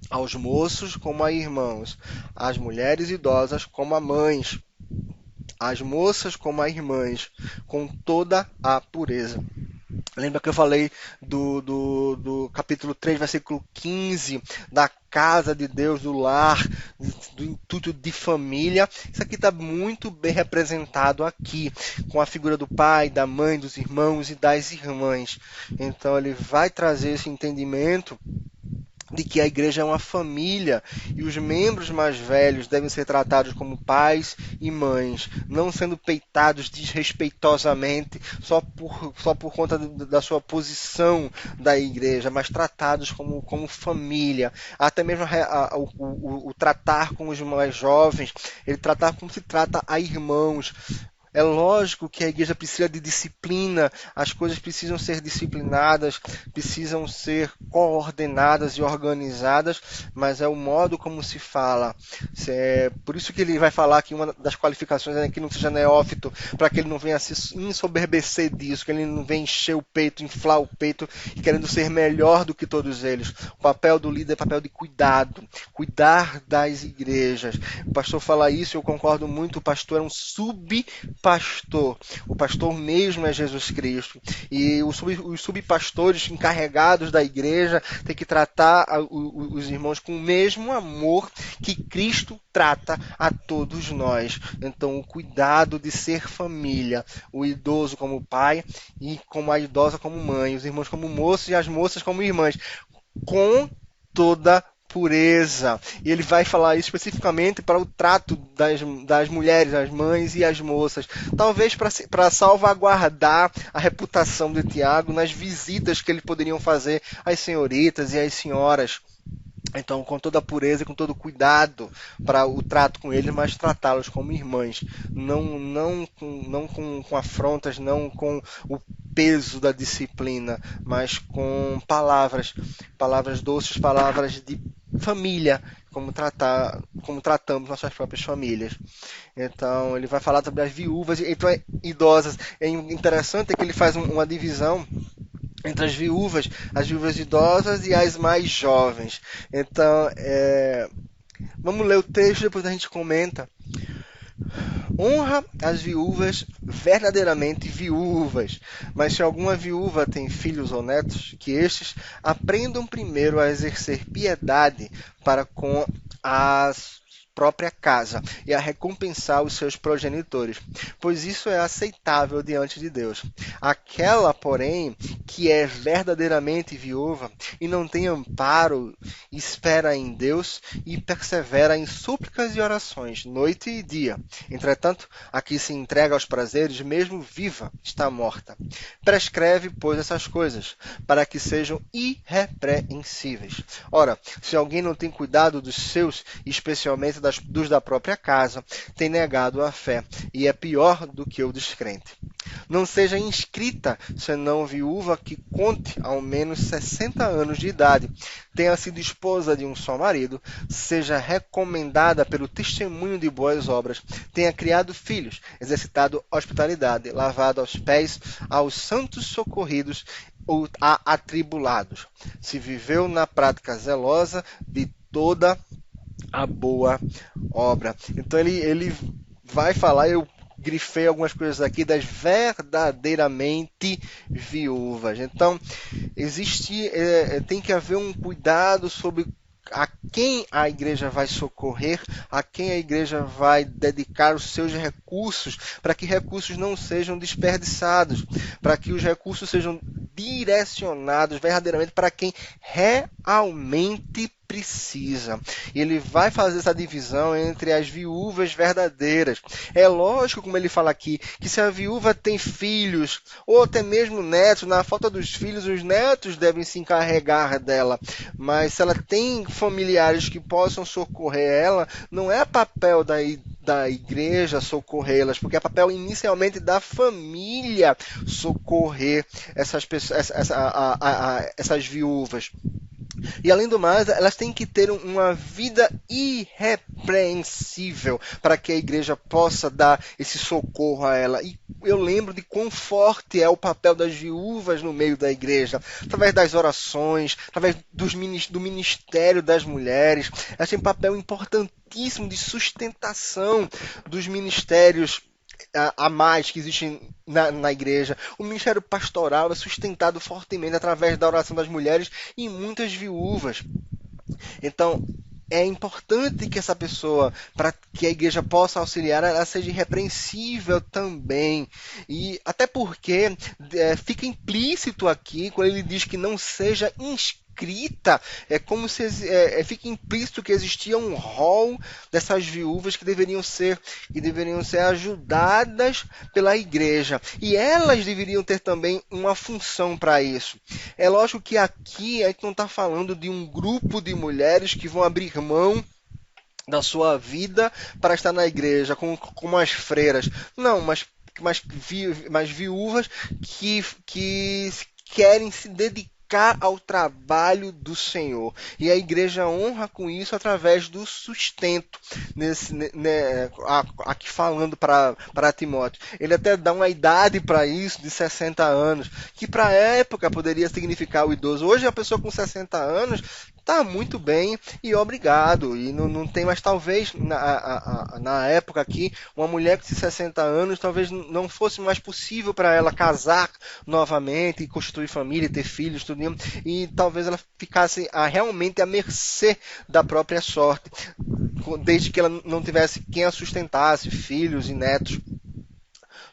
aos moços como a irmãos, às mulheres idosas como a mães, as moças como as irmãs, com toda a pureza. Lembra que eu falei do capítulo 3, versículo 15, da casa de Deus, do lar, do intuito de família? Isso aqui está muito bem representado aqui, com a figura do pai, da mãe, dos irmãos e das irmãs. Então ele vai trazer esse entendimento de que a igreja é uma família e os membros mais velhos devem ser tratados como pais e mães, não sendo peitados desrespeitosamente só por conta da sua posição da igreja, mas tratados como família. Até mesmo o tratar com os mais jovens, ele tratar como se trata a irmãos. É lógico que a igreja precisa de disciplina, as coisas precisam ser disciplinadas, precisam ser coordenadas e organizadas, mas é o modo como se fala. Por isso que ele vai falar que uma das qualificações é que não seja neófito, para que ele não venha se ensoberbecer disso, que ele não venha encher o peito, inflar o peito, querendo ser melhor do que todos eles. O papel do líder é papel de cuidado, cuidar das igrejas. O pastor fala isso, eu concordo muito, o pastor é um subpastor. O pastor mesmo é Jesus Cristo. E os subpastores encarregados da igreja têm que tratar os irmãos com o mesmo amor que Cristo trata a todos nós. Então, o cuidado de ser família, o idoso como pai e como a idosa como mãe, os irmãos como moços e as moças como irmãs, com toda pureza. E ele vai falar isso especificamente para o trato das mulheres, as mães e as moças. Talvez para salvaguardar a reputação de Tiago nas visitas que eles poderiam fazer às senhoritas e às senhoras. Então, com toda a pureza e com todo o cuidado para o trato com eles, mas tratá-los como irmãs. Não com afrontas, não com o peso da disciplina, mas com palavras doces, palavras de família, como tratamos nossas próprias famílias. Então, ele vai falar sobre as viúvas, então idosas. É interessante que ele faz uma divisão entre as viúvas idosas e as mais jovens. Então, vamos ler o texto, depois a gente comenta. Honra as viúvas verdadeiramente viúvas, mas se alguma viúva tem filhos ou netos, que estes aprendam primeiro a exercer piedade para com a própria casa e a recompensar os seus progenitores, pois isso é aceitável diante de Deus. Aquela, porém, que é verdadeiramente viúva e não tem amparo, espera em Deus e persevera em súplicas e orações, noite e dia. Entretanto, a que se entrega aos prazeres, mesmo viva, está morta. Prescreve, pois, essas coisas, para que sejam irrepreensíveis. Ora, se alguém não tem cuidado dos seus, especialmente das dos da própria casa têm negado a fé, e é pior do que o descrente. Não seja inscrita, senão viúva que conte ao menos 60 anos de idade, tenha sido esposa de um só marido, seja recomendada pelo testemunho de boas obras, tenha criado filhos, exercitado hospitalidade, lavado aos pés aos santos socorridos ou a atribulados, se viveu na prática zelosa de toda a boa obra. Então ele vai falar, eu grifei algumas coisas aqui das verdadeiramente viúvas. Então, tem que haver um cuidado sobre a quem a igreja vai socorrer, a quem a igreja vai dedicar os seus recursos, para que recursos não sejam desperdiçados, para que os recursos sejam direcionados verdadeiramente para quem realmente precisa. E ele vai fazer essa divisão entre as viúvas verdadeiras. É lógico, como ele fala aqui, que se a viúva tem filhos, ou até mesmo netos, na falta dos filhos, os netos devem se encarregar dela. Mas se ela tem familiares que possam socorrer ela, não é papel da igreja socorrê-las, porque é papel inicialmente da família socorrer essas pessoas, essas viúvas. E além do mais, elas têm que ter uma vida irrepreensível para que a igreja possa dar esse socorro a ela. E eu lembro de quão forte é o papel das viúvas no meio da igreja, através das orações, através do ministério das mulheres. Elas têm um papel importantíssimo de sustentação dos ministérios a mais que existem na igreja. O ministério pastoral é sustentado fortemente através da oração das mulheres e muitas viúvas. Então, é importante que essa pessoa, para que a igreja possa auxiliar, ela seja irrepreensível também. E até porque fica implícito aqui, quando ele diz que não seja inscrita, é como se fica implícito que existia um rol dessas viúvas que deveriam ser ajudadas pela igreja. E elas deveriam ter também uma função para isso. É lógico que aqui a gente não está falando de um grupo de mulheres que vão abrir mão da sua vida para estar na igreja, como as freiras. Não, mas viúvas que querem se dedicar ao trabalho do Senhor. E a igreja honra com isso através do sustento. Aqui falando para Timóteo. Ele até dá uma idade para isso, de 60 anos, que para a época poderia significar o idoso. Hoje a pessoa com 60 anos está muito bem e obrigado. E não tem mais, talvez, na época aqui, uma mulher com 60 anos, talvez não fosse mais possível para ela casar novamente, e constituir família, ter filhos, tudo. E talvez ela ficasse realmente à mercê da própria sorte, desde que ela não tivesse quem a sustentasse, filhos e netos.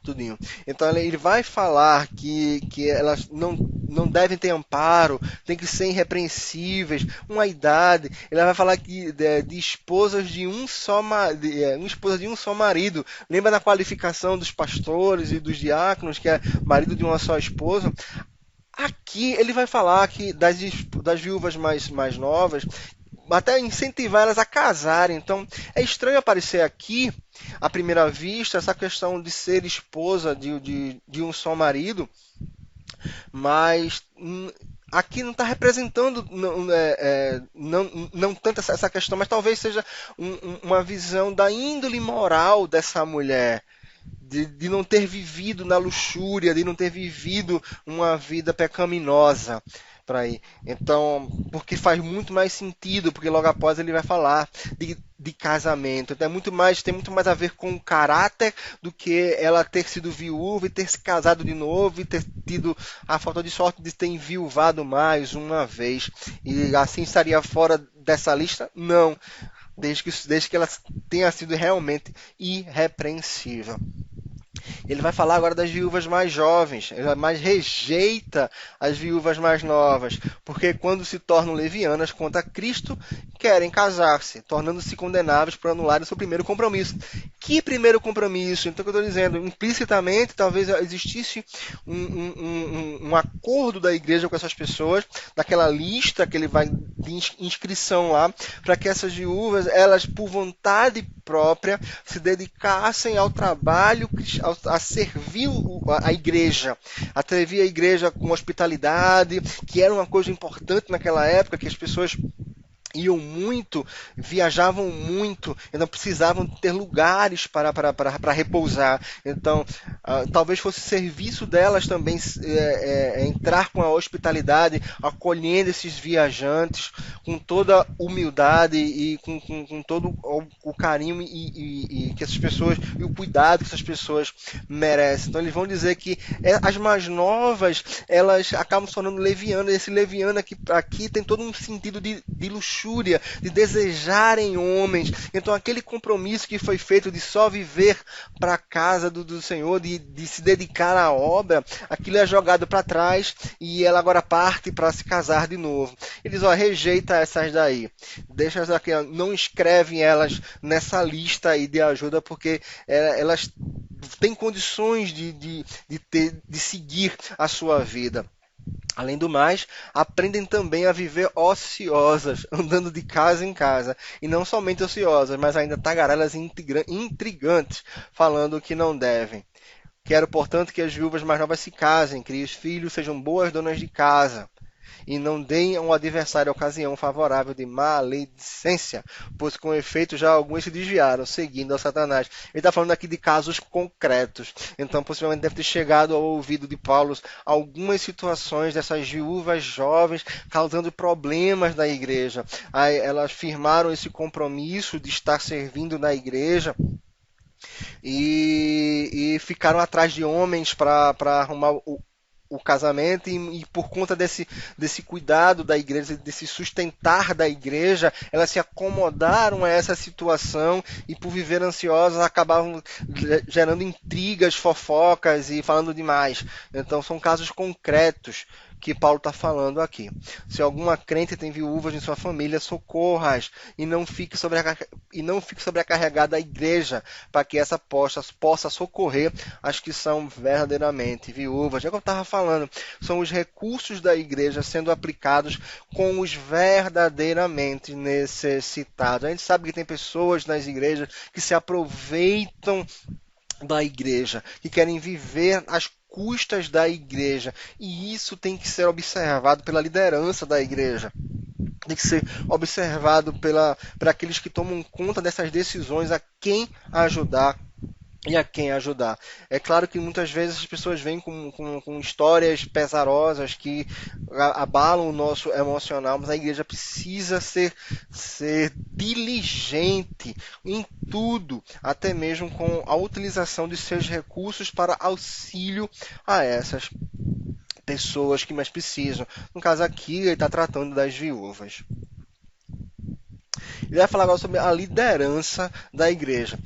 Tudinho. Então ele vai falar que elas não devem ter amparo, tem que ser irrepreensíveis, uma idade. Ele vai falar que de esposas de um só marido. Lembra da qualificação dos pastores e dos diáconos, que é marido de uma só esposa? Aqui ele vai falar que das viúvas mais novas, até incentivar elas a casarem. Então, é estranho aparecer aqui, à primeira vista, essa questão de ser esposa de um só marido, mas aqui não está representando não tanto essa questão, mas talvez seja uma visão da índole moral dessa mulher, de não ter vivido na luxúria, de não ter vivido uma vida pecaminosa. Então, porque faz muito mais sentido, porque logo após ele vai falar de casamento. Então, tem muito mais a ver com o caráter do que ela ter sido viúva e ter se casado de novo e ter tido a falta de sorte de ter enviuvado mais uma vez. E assim estaria fora dessa lista? Não. Desde que ela tenha sido realmente irrepreensível. Ele vai falar agora das viúvas mais jovens, ele mais rejeita as viúvas mais novas, porque quando se tornam levianas contra Cristo, querem casar-se, tornando-se condenáveis por anularem seu primeiro compromisso. Que primeiro compromisso? Então, o que eu estou dizendo, implicitamente, talvez existisse um acordo da igreja com essas pessoas, daquela lista que ele vai de inscrição lá, para que essas viúvas, elas, por vontade própria, se dedicassem ao trabalho, a servir a igreja, a servir a igreja com hospitalidade, que era uma coisa importante naquela época, que as pessoas iam muito, viajavam muito, então precisavam ter lugares para repousar. Então, talvez fosse serviço delas também entrar com a hospitalidade, acolhendo esses viajantes com toda a humildade e com todo o carinho e que essas pessoas, e o cuidado que essas pessoas merecem. Então, eles vão dizer que as mais novas, elas acabam se tornando levianas. Esse leviano aqui tem todo um sentido de luxúria, de desejarem homens. Então aquele compromisso que foi feito de só viver para a casa do Senhor, de se dedicar à obra, aquilo é jogado para trás e ela agora parte para se casar de novo. Eles rejeita essas daí, deixa essas aqui, não escrevem elas nessa lista aí de ajuda, porque elas têm condições de seguir a sua vida. Além do mais, aprendem também a viver ociosas, andando de casa em casa. E não somente ociosas, mas ainda tagarelas e intrigantes, falando o que não devem. Quero, portanto, que as viúvas mais novas se casem, criem os filhos, sejam boas donas de casa, e não deem ao adversário ocasião favorável de maledicência, pois com efeito já alguns se desviaram, seguindo ao Satanás. Ele está falando aqui de casos concretos, então possivelmente deve ter chegado ao ouvido de Paulo algumas situações dessas viúvas jovens causando problemas na igreja. Aí elas firmaram esse compromisso de estar servindo na igreja, e ficaram atrás de homens para arrumar o casamento, e por conta desse cuidado da igreja, desse sustentar da igreja, elas se acomodaram a essa situação e, por viver ansiosas, acabavam gerando intrigas, fofocas e falando demais. Então são casos concretos que Paulo está falando aqui. Se alguma crente tem viúvas em sua família, socorra-as e não fique sobrecarregada a igreja, para que essa possa socorrer as que são verdadeiramente viúvas. É o que eu estava falando, são os recursos da igreja sendo aplicados com os verdadeiramente necessitados. A gente sabe que tem pessoas nas igrejas que se aproveitam da igreja, que querem viver às custas da igreja, e isso tem que ser observado pela liderança da igreja, tem que ser observado por aqueles que tomam conta dessas decisões, a quem ajudar e a quem ajudar. É claro que muitas vezes as pessoas vêm com histórias pesarosas que abalam o nosso emocional, mas a igreja precisa ser diligente em tudo, até mesmo com a utilização de seus recursos para auxílio a essas pessoas que mais precisam. No caso aqui, ele está tratando das viúvas. Ele vai falar agora sobre a liderança da igreja.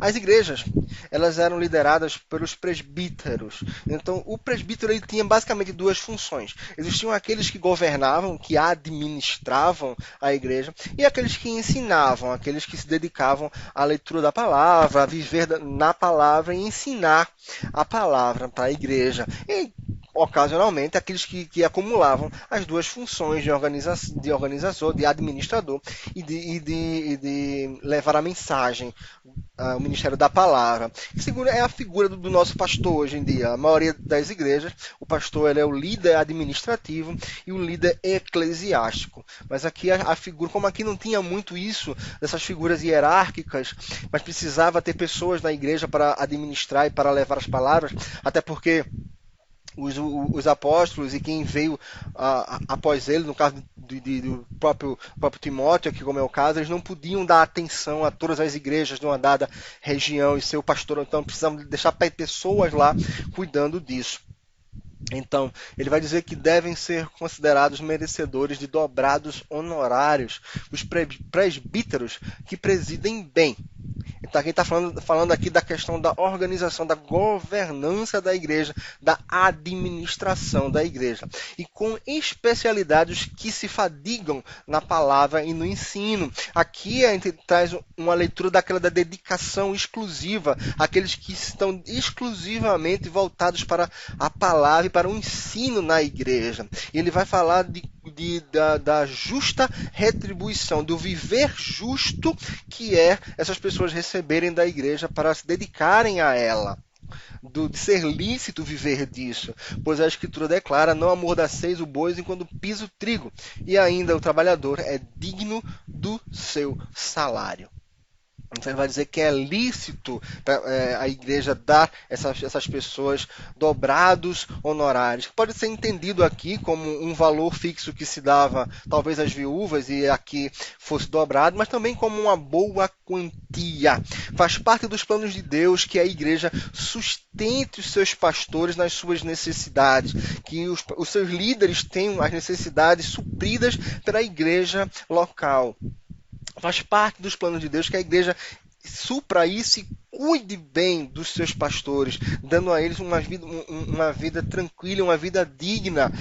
As igrejas, elas eram lideradas pelos presbíteros. Então, o presbítero ele tinha basicamente duas funções. Existiam aqueles que governavam, que administravam a igreja, e aqueles que ensinavam, aqueles que se dedicavam à leitura da palavra, a viver na palavra e ensinar a palavra para a igreja. E, ocasionalmente, aqueles que acumulavam as duas funções de organizador, de administrador e de levar a mensagem, o ministério da palavra. Segundo, é a figura do nosso pastor hoje em dia. A maioria das igrejas, o pastor ele é o líder administrativo e o líder eclesiástico. Mas aqui a figura, como aqui não tinha muito isso, dessas figuras hierárquicas, mas precisava ter pessoas na igreja para administrar e para levar as palavras, até porque os apóstolos e quem veio após ele, no caso do próprio Timóteo, aqui como é o caso, eles não podiam dar atenção a todas as igrejas de uma dada região e ser o pastor, então precisavam deixar pessoas lá cuidando disso. Então, ele vai dizer que devem ser considerados merecedores de dobrados honorários os presbíteros que presidem bem. Então aqui está falando aqui da questão da organização, da governança da igreja, da administração da igreja. E com especialidades que se fadigam na palavra e no ensino. Aqui a gente traz uma leitura daquela da dedicação exclusiva, aqueles que estão exclusivamente voltados para a palavra e para o ensino na igreja. E ele vai falar da justa retribuição, do viver justo que é essas pessoas receberem da igreja para se dedicarem a ela. De ser lícito viver disso, pois a Escritura declara: não amordaceis o boi enquanto pisa o trigo, e ainda o trabalhador é digno do seu salário. Então ele vai dizer que é lícito a igreja dar essas pessoas dobrados honorários. Pode ser entendido aqui como um valor fixo que se dava talvez às viúvas e aqui fosse dobrado, mas também como uma boa quantia. Faz parte dos planos de Deus que a igreja sustente os seus pastores nas suas necessidades, que os seus líderes tenham as necessidades supridas pela igreja local. Faz parte dos planos de Deus que a igreja supra isso e cuide bem dos seus pastores, dando a eles uma vida tranquila, uma vida digna,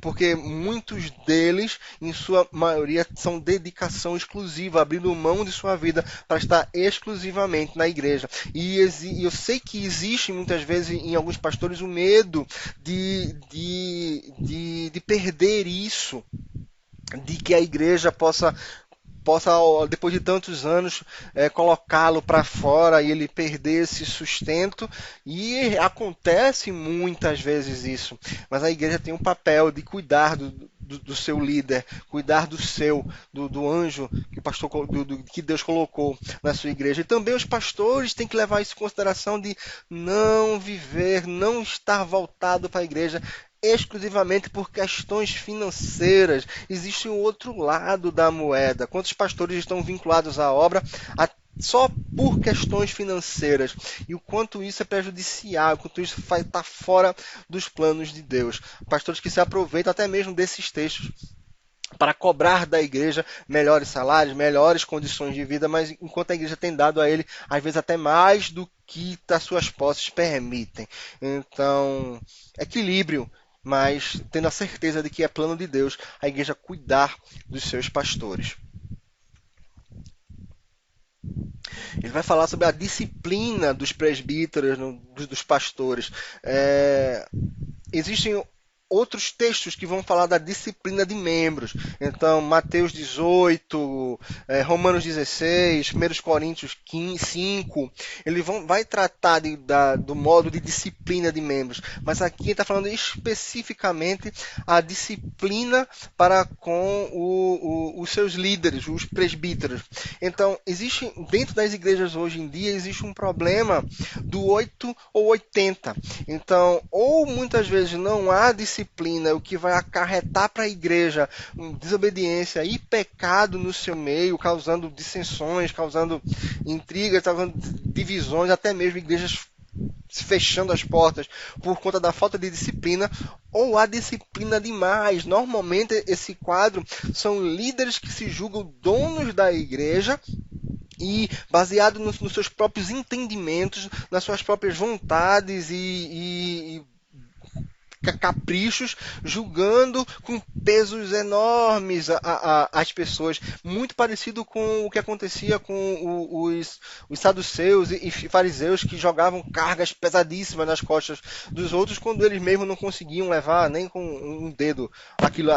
porque muitos deles, em sua maioria, são dedicação exclusiva, abrindo mão de sua vida para estar exclusivamente na igreja. E eu sei que existe muitas vezes em alguns pastores o medo de perder isso, de que a igreja possa, depois de tantos anos, colocá-lo para fora e ele perder esse sustento. E acontece muitas vezes isso. Mas a igreja tem um papel de cuidar do seu líder, cuidar do anjo que, que Deus colocou na sua igreja. E também os pastores têm que levar isso em consideração, de não estar voltado para a igreja exclusivamente por questões financeiras. Existe um outro lado da moeda. Quantos pastores estão vinculados à obra só por questões financeiras? E o quanto isso é prejudicial, o quanto isso está fora dos planos de Deus. Pastores que se aproveitam até mesmo desses textos para cobrar da igreja melhores salários, melhores condições de vida, mas enquanto a igreja tem dado a ele, às vezes até mais do que as suas posses permitem. Então, equilíbrio, mas tendo a certeza de que é plano de Deus a igreja cuidar dos seus pastores. Ele vai falar sobre a disciplina dos presbíteros, dos pastores. Existem outros textos que vão falar da disciplina de membros. Então, Mateus 18, Romanos 16, 1 Coríntios 5, ele vai tratar do modo de disciplina de membros. Mas aqui ele está falando especificamente a disciplina para com os seus líderes, os presbíteros. Então, existe dentro das igrejas hoje em dia, existe um problema do 8 ou 80. Então, ou muitas vezes não há disciplina, o que vai acarretar para a igreja desobediência e pecado no seu meio, causando dissensões, causando intrigas, causando divisões, até mesmo igrejas fechando as portas por conta da falta de disciplina, ou a disciplina demais. Normalmente esse quadro são líderes que se julgam donos da igreja e baseado nos seus próprios entendimentos, nas suas próprias vontades e caprichos, julgando com pesos enormes as pessoas, muito parecido com o que acontecia com os saduceus e fariseus, que jogavam cargas pesadíssimas nas costas dos outros, quando eles mesmos não conseguiam levar nem com um dedo aquilo,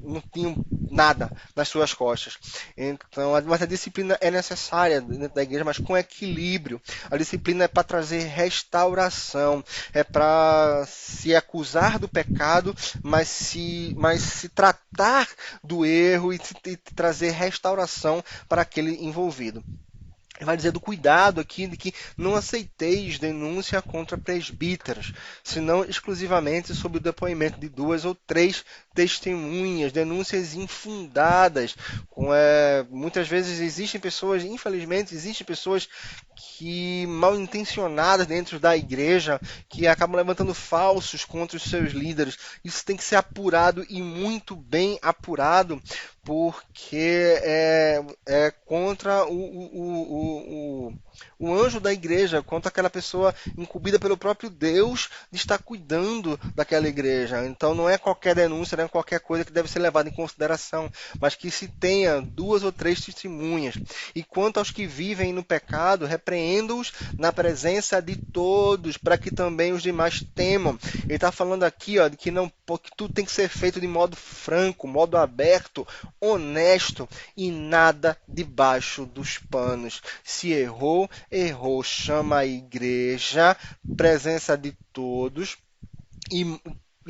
não tinham nada nas suas costas. Então, mas a disciplina é necessária dentro da igreja, mas com equilíbrio. A disciplina é para trazer restauração, é para se acusar do pecado, mas se tratar do erro e trazer restauração para aquele envolvido. Ele vai dizer do cuidado aqui, de que não aceiteis denúncia contra presbíteros, senão exclusivamente sob o depoimento de 2 ou 3 testemunhas, denúncias infundadas. Muitas vezes infelizmente existem pessoas que mal intencionadas dentro da igreja, que acabam levantando falsos contra os seus líderes. Isso tem que ser apurado e muito bem apurado, porque é contra o anjo da igreja, contra aquela pessoa incumbida pelo próprio Deus de estar cuidando daquela igreja. Então não é qualquer denúncia, não é qualquer coisa que deve ser levada em consideração, mas que se tenha 2 ou 3 testemunhas. E quanto aos que vivem no pecado, repreenda-os na presença de todos, para que também os demais temam. Ele está falando aqui, ó, de que tudo tem que ser feito de modo franco, modo aberto, honesto e nada debaixo dos panos. Se errou, errou. Chama a igreja, presença de todos e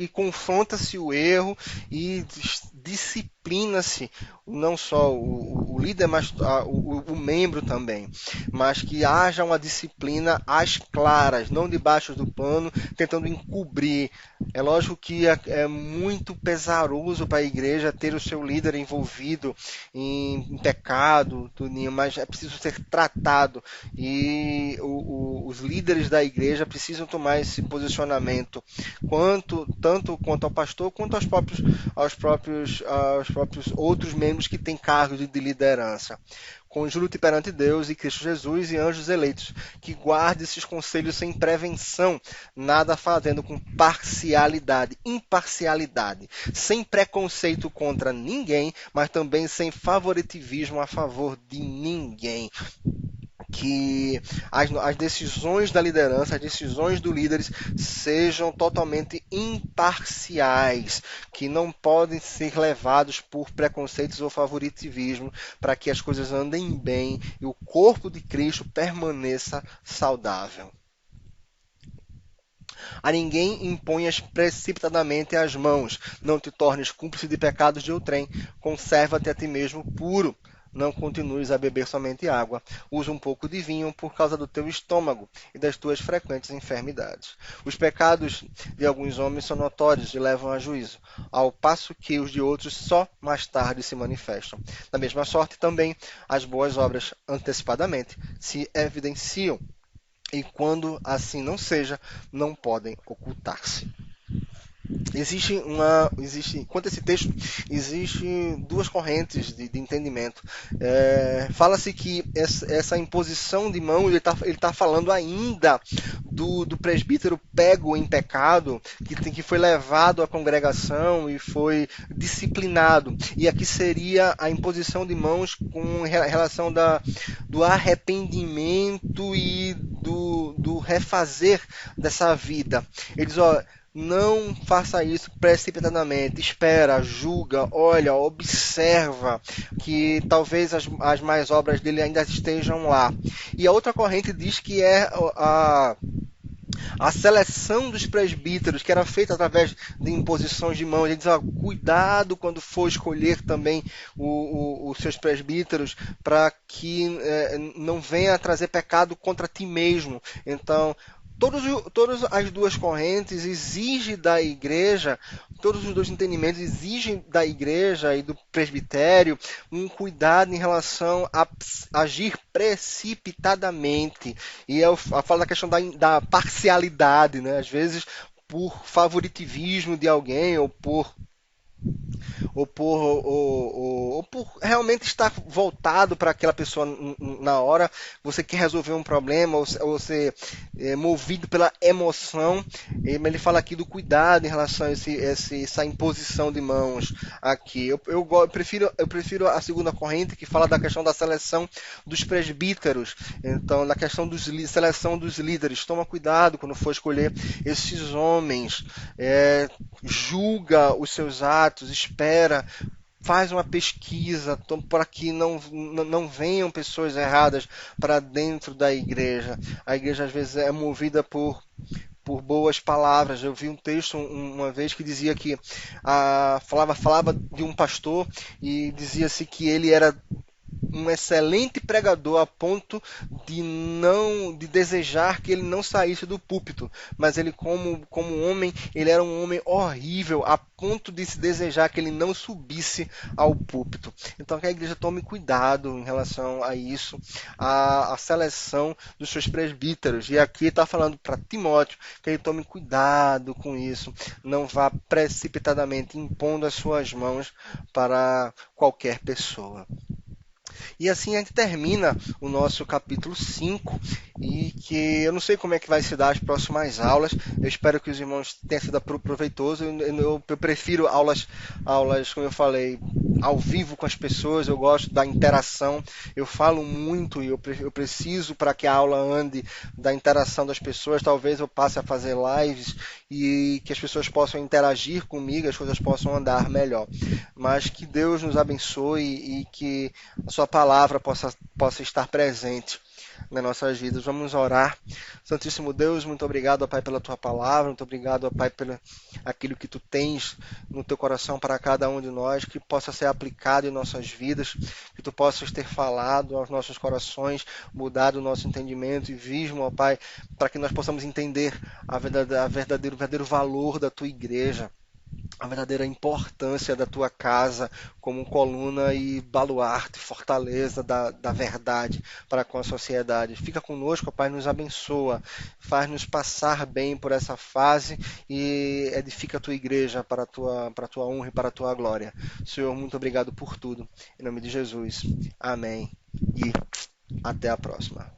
confronta-se o erro e disciplina-se não só o líder, mas o membro também. Mas que haja uma disciplina às claras, não debaixo do pano, tentando encobrir. É lógico que é muito pesaroso para a igreja ter o seu líder envolvido em pecado, tudinho, mas é preciso ser tratado. E os líderes da igreja precisam tomar esse posicionamento, tanto quanto ao pastor, quanto aos próprios outros membros que têm cargos de liderança. Conjuro-te perante Deus e Cristo Jesus e anjos eleitos, que guarde esses conselhos sem prevenção, nada fazendo com parcialidade, imparcialidade, sem preconceito contra ninguém, mas também sem favoritivismo a favor de ninguém. Que as decisões da liderança, as decisões dos líderes sejam totalmente imparciais, que não podem ser levados por preconceitos ou favoritivismo, para que as coisas andem bem e o corpo de Cristo permaneça saudável. A ninguém imponhas precipitadamente as mãos, não te tornes cúmplice de pecados de outrem, conserva-te a ti mesmo puro. Não continues a beber somente água. Usa um pouco de vinho por causa do teu estômago e das tuas frequentes enfermidades. Os pecados de alguns homens são notórios e levam a juízo, ao passo que os de outros só mais tarde se manifestam. Da mesma sorte também, as boas obras antecipadamente se evidenciam, e quando assim não seja, não podem ocultar-se. Quanto a esse texto, existem duas correntes de entendimento. Fala-se que essa imposição de mão, ele tá falando ainda do presbítero pego em pecado, que foi levado à congregação e foi disciplinado. E aqui seria a imposição de mãos com relação do arrependimento e do refazer dessa vida. Ele diz, ó, não faça isso precipitadamente, espera, julga, olha, observa, que talvez as mais obras dele ainda estejam lá. E a outra corrente diz que é a seleção dos presbíteros, que era feita através de imposições de mãos. Ele diz, ó, cuidado quando for escolher também os seus presbíteros, para que não venha trazer pecado contra ti mesmo. Então, todas as duas correntes exigem da igreja, todos os dois entendimentos exigem da igreja e do presbitério um cuidado em relação a agir precipitadamente. E eu falo da questão da parcialidade, né? Às vezes por favoritivismo de alguém ou por realmente estar voltado para aquela pessoa na hora, você quer resolver um problema, ou você é movido pela emoção. Ele fala aqui do cuidado em relação a essa imposição de mãos aqui. Eu prefiro a segunda corrente, que fala da questão da seleção dos presbíteros. Então, na questão da seleção dos líderes, toma cuidado quando for escolher esses homens, julga os seus atos, espera, faz uma pesquisa para que não venham pessoas erradas para dentro da igreja. A igreja às vezes é movida por boas palavras. Eu vi um texto uma vez que dizia que falava de um pastor e dizia-se que ele era um excelente pregador a ponto de desejar que ele não saísse do púlpito, mas ele como homem, ele era um homem horrível a ponto de se desejar que ele não subisse ao púlpito. Então que a igreja tome cuidado em relação a isso, a seleção dos seus presbíteros. E aqui está falando para Timóteo que ele tome cuidado com isso, não vá precipitadamente impondo as suas mãos para qualquer pessoa. E assim a gente termina o nosso capítulo 5 e que eu não sei como é que vai se dar as próximas aulas. Eu espero que os irmãos tenham sido proveitoso. Eu prefiro aulas, como eu falei, ao vivo com as pessoas. Eu gosto da interação. Eu falo muito e eu preciso para que a aula ande da interação das pessoas. Talvez eu passe a fazer lives e que as pessoas possam interagir comigo, as coisas possam andar melhor. Mas que Deus nos abençoe e que a sua palavra possa estar presente nas nossas vidas. Vamos orar. Santíssimo Deus, muito obrigado, ó Pai, pela tua palavra, muito obrigado, ó Pai, pelo aquilo que tu tens no teu coração para cada um de nós, que possa ser aplicado em nossas vidas, que tu possas ter falado aos nossos corações, mudado o nosso entendimento e vismo, ó Pai, para que nós possamos entender o verdadeiro valor da tua igreja, a verdadeira importância da tua casa como coluna e baluarte, fortaleza da verdade para com a sociedade. Fica conosco, Pai, nos abençoa, faz-nos passar bem por essa fase e edifica a tua igreja para a tua honra e para a tua glória. Senhor, muito obrigado por tudo. Em nome de Jesus. Amém. E até a próxima.